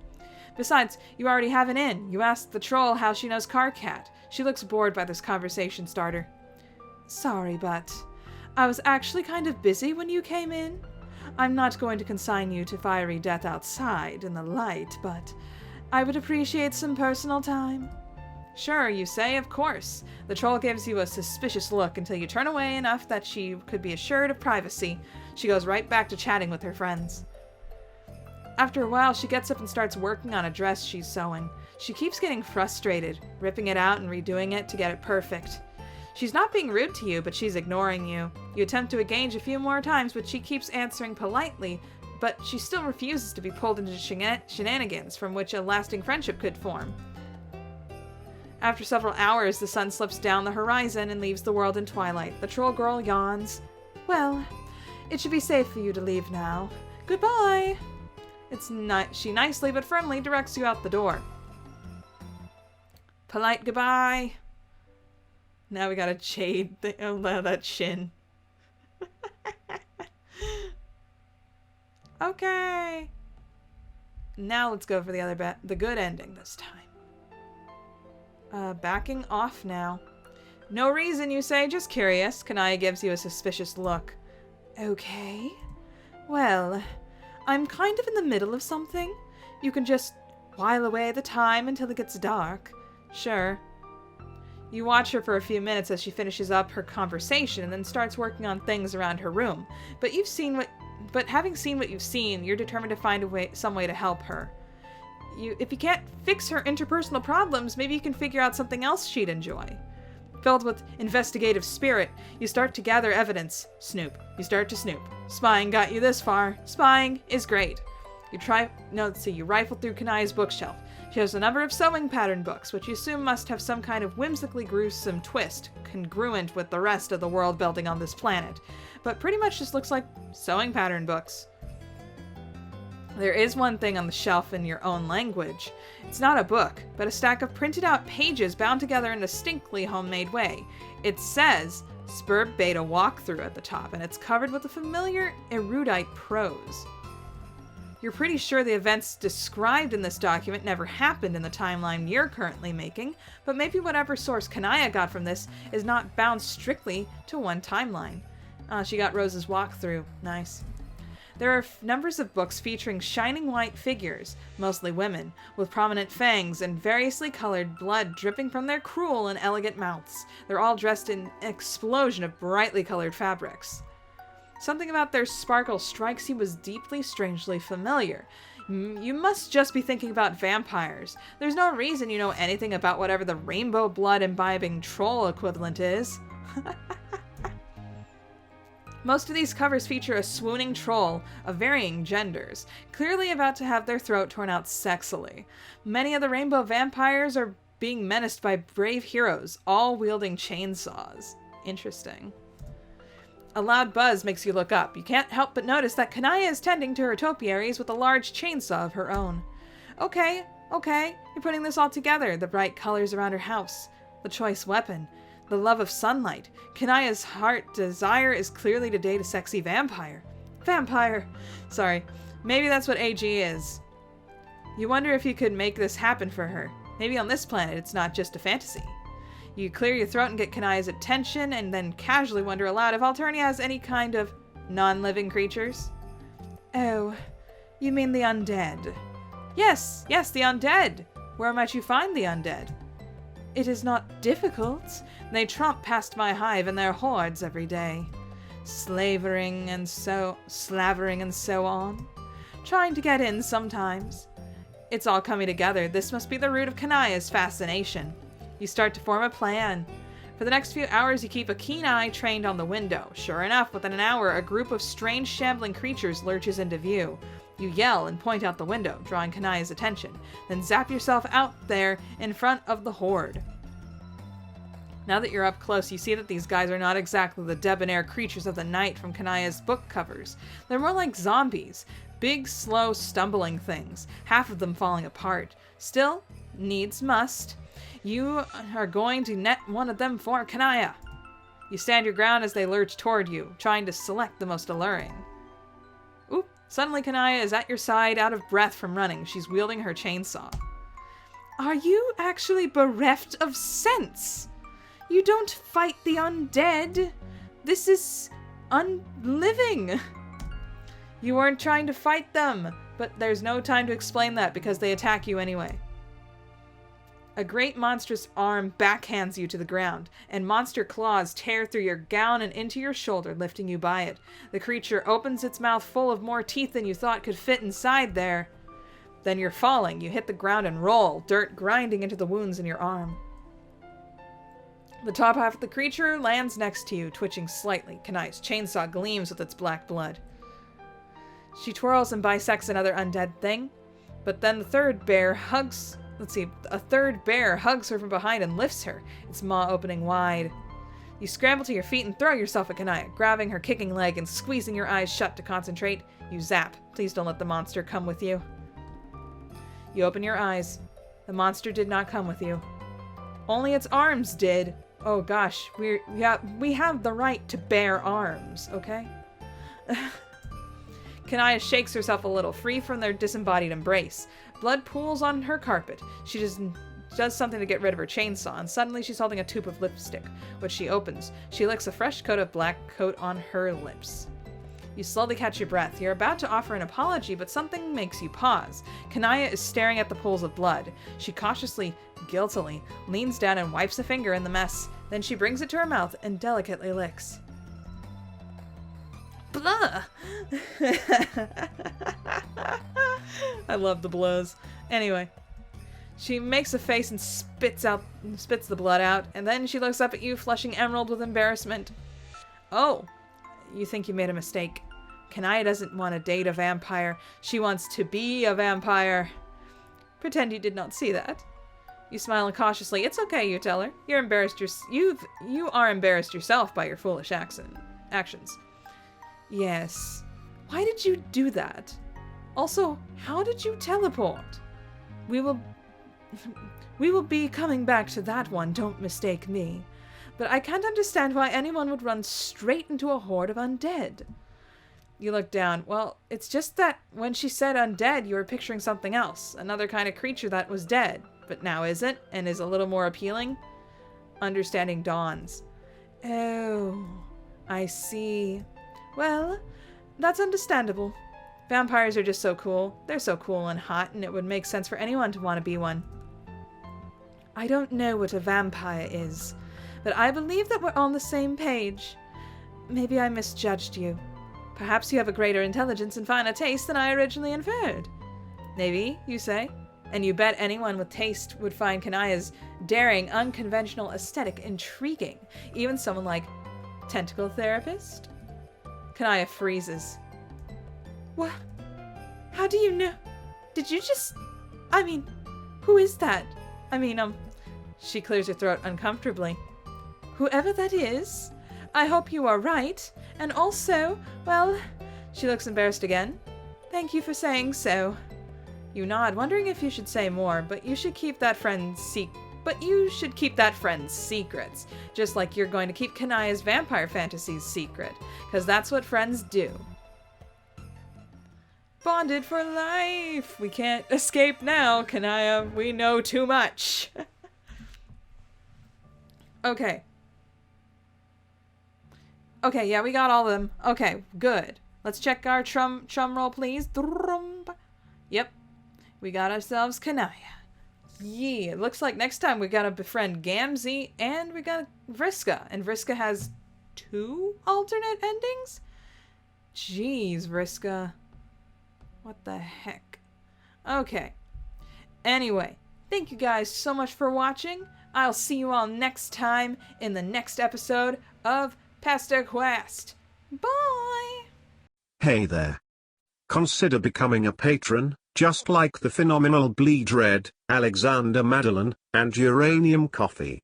Besides, you already have an in. You asked the troll how she knows Karkat. She looks bored by this conversation starter. Sorry, but I was actually kind of busy when you came in. I'm not going to consign you to fiery death outside in the light, but I would appreciate some personal time. Sure, you say, of course. The troll gives you a suspicious look until you turn away enough that she could be assured of privacy. She goes right back to chatting with her friends. After a while, she gets up and starts working on a dress she's sewing. She keeps getting frustrated, ripping it out and redoing it to get it perfect. She's not being rude to you, but she's ignoring you. You attempt to engage a few more times, but she keeps answering politely, but she still refuses to be pulled into shenanigans from which a lasting friendship could form. After several hours, the sun slips down the horizon and leaves the world in twilight. The troll girl yawns. Well, it should be safe for you to leave now. Goodbye! She nicely but firmly directs you out the door. Polite goodbye. Now we got a jade thing. Oh, that shin. Okay. Now let's go for the good ending this time. Backing off now. No reason, you say, just curious. Kanaya gives you a suspicious look. Okay. Well, I'm kind of in the middle of something. You can just while away the time until it gets dark. Sure. You watch her for a few minutes as she finishes up her conversation and then starts working on things around her room. But having seen what you've seen, you're determined to find some way to help her. If you can't fix her interpersonal problems, maybe you can figure out something else she'd enjoy. Filled with investigative spirit, you start to gather evidence. Snoop. You start to snoop. Spying got you this far. Spying is great. You rifle through Kanaya's bookshelf. She has a number of sewing pattern books, which you assume must have some kind of whimsically gruesome twist, congruent with the rest of the world building on this planet. But pretty much just looks like sewing pattern books. There is one thing on the shelf in your own language. It's not a book, but a stack of printed out pages bound together in a distinctly homemade way. It says Spurb Beta Walkthrough at the top, and it's covered with a familiar erudite prose. You're pretty sure the events described in this document never happened in the timeline you're currently making, but maybe whatever source Kanaya got from this is not bound strictly to one timeline. She got Rose's walkthrough. Nice. There are numbers of books featuring shining white figures, mostly women, with prominent fangs and variously colored blood dripping from their cruel and elegant mouths. They're all dressed in an explosion of brightly colored fabrics. Something about their sparkle strikes you as deeply, strangely familiar. You must just be thinking about vampires. There's no reason you know anything about whatever the rainbow blood imbibing troll equivalent is. Most of these covers feature a swooning troll of varying genders, clearly about to have their throat torn out sexily. Many of the rainbow vampires are being menaced by brave heroes, all wielding chainsaws. Interesting. A loud buzz makes you look up. You can't help but notice that Kanaya is tending to her topiaries with a large chainsaw of her own. Okay, you're putting this all together. The bright colors around her house, the choice weapon, the love of sunlight. Kanaya's heart desire is clearly to date a sexy vampire. Sorry. Maybe that's what AG is. You wonder if you could make this happen for her. Maybe on this planet it's not just a fantasy. You clear your throat and get Kanaya's attention, and then casually wonder aloud if Alternia has any kind of non-living creatures. Oh, you mean the undead? Yes, the undead. Where might you find the undead? It is not difficult. They tromp past my hive in their hordes every day. Slavering and so on. Trying to get in sometimes. It's all coming together. This must be the root of Kanaya's fascination. You start to form a plan. For the next few hours, you keep a keen eye trained on the window. Sure enough, within an hour, a group of strange shambling creatures lurches into view. You yell and point out the window, drawing Kanaya's attention, then zap yourself out there in front of the horde. Now that you're up close, you see that these guys are not exactly the debonair creatures of the night from Kanaya's book covers. They're more like zombies. Big, slow, stumbling things, half of them falling apart. Still, needs must. You are going to net one of them for Kanaya. You stand your ground as they lurch toward you, trying to select the most alluring. Oop! Suddenly Kanaya is at your side, out of breath from running. She's wielding her chainsaw. Are you actually bereft of sense? You don't fight the undead. This is unliving. You weren't trying to fight them, but there's no time to explain that because they attack you anyway. A great monstrous arm backhands you to the ground, and monster claws tear through your gown and into your shoulder, lifting you by it. The creature opens its mouth full of more teeth than you thought could fit inside there. Then you're falling. You hit the ground and roll, dirt grinding into the wounds in your arm. The top half of the creature lands next to you, twitching slightly. Kanaya's chainsaw gleams with its black blood. She twirls and bisects another undead thing, but then a third bear hugs her from behind and lifts her, its maw opening wide. You scramble to your feet and throw yourself at Kanaya, grabbing her kicking leg and squeezing your eyes shut to concentrate. You zap. Please don't let the monster come with you. You open your eyes. The monster did not come with you. Only its arms did. Oh gosh, we have the right to bear arms, okay? Kanaya shakes herself a little, free from their disembodied embrace. Blood pools on her carpet. She does something to get rid of her chainsaw, and suddenly she's holding a tube of lipstick, which she opens. She licks a fresh coat of black coat on her lips. You slowly catch your breath. You're about to offer an apology, but something makes you pause. Kanaya is staring at the pools of blood. She cautiously, guiltily, leans down and wipes a finger in the mess. Then she brings it to her mouth and delicately licks. Blah! I love the blows. Anyway, she makes a face and spits the blood out, and then she looks up at you, flushing emerald with embarrassment. Oh, you think you made a mistake. Kanaya doesn't want to date a vampire. She wants to be a vampire. Pretend you did not see that. You smile cautiously. It's okay, you tell her. You're embarrassed. You are embarrassed yourself by your foolish actions. Yes. Why did you do that? Also, how did you teleport? We will be coming back to that one, don't mistake me. But I can't understand why anyone would run straight into a horde of undead. You look down. Well, it's just that when she said undead, you were picturing something else. Another kind of creature that was dead, but now isn't, and is a little more appealing. Understanding dawns. Oh, I see. Well, that's understandable. Vampires are just so cool. They're so cool and hot, and it would make sense for anyone to want to be one. I don't know what a vampire is, but I believe that we're on the same page. Maybe I misjudged you. Perhaps you have a greater intelligence and finer taste than I originally inferred. Maybe, you say, and you bet anyone with taste would find Kanaya's daring, unconventional aesthetic intriguing, even someone like Tentacle Therapist? Kanaya freezes. What? How do you know? Did you just... who is that? She clears her throat uncomfortably. Whoever that is, I hope you are right. And also, well, she looks embarrassed again. Thank you for saying so. You nod, wondering if you should say more, but you should keep that friend's secrets, just like you're going to keep Kanaya's vampire fantasies secret, because that's what friends do. Bonded for life! We can't escape now, Kanaya. We know too much. Okay. Okay, yeah, we got all of them. Okay, good. Let's check our chum roll, please. Yep. We got ourselves Kanaya. Yeah, it looks like next time we gotta befriend Gamzee and we got Vriska. And Vriska has 2 alternate endings? Jeez, Vriska. What the heck? Okay. Anyway, thank you guys so much for watching. I'll see you all next time in the next episode of Pesterquest. Bye! Hey there. Consider becoming a patron, just like the phenomenal Bleed Red, Alexander Madeline, and Uranium Coffee.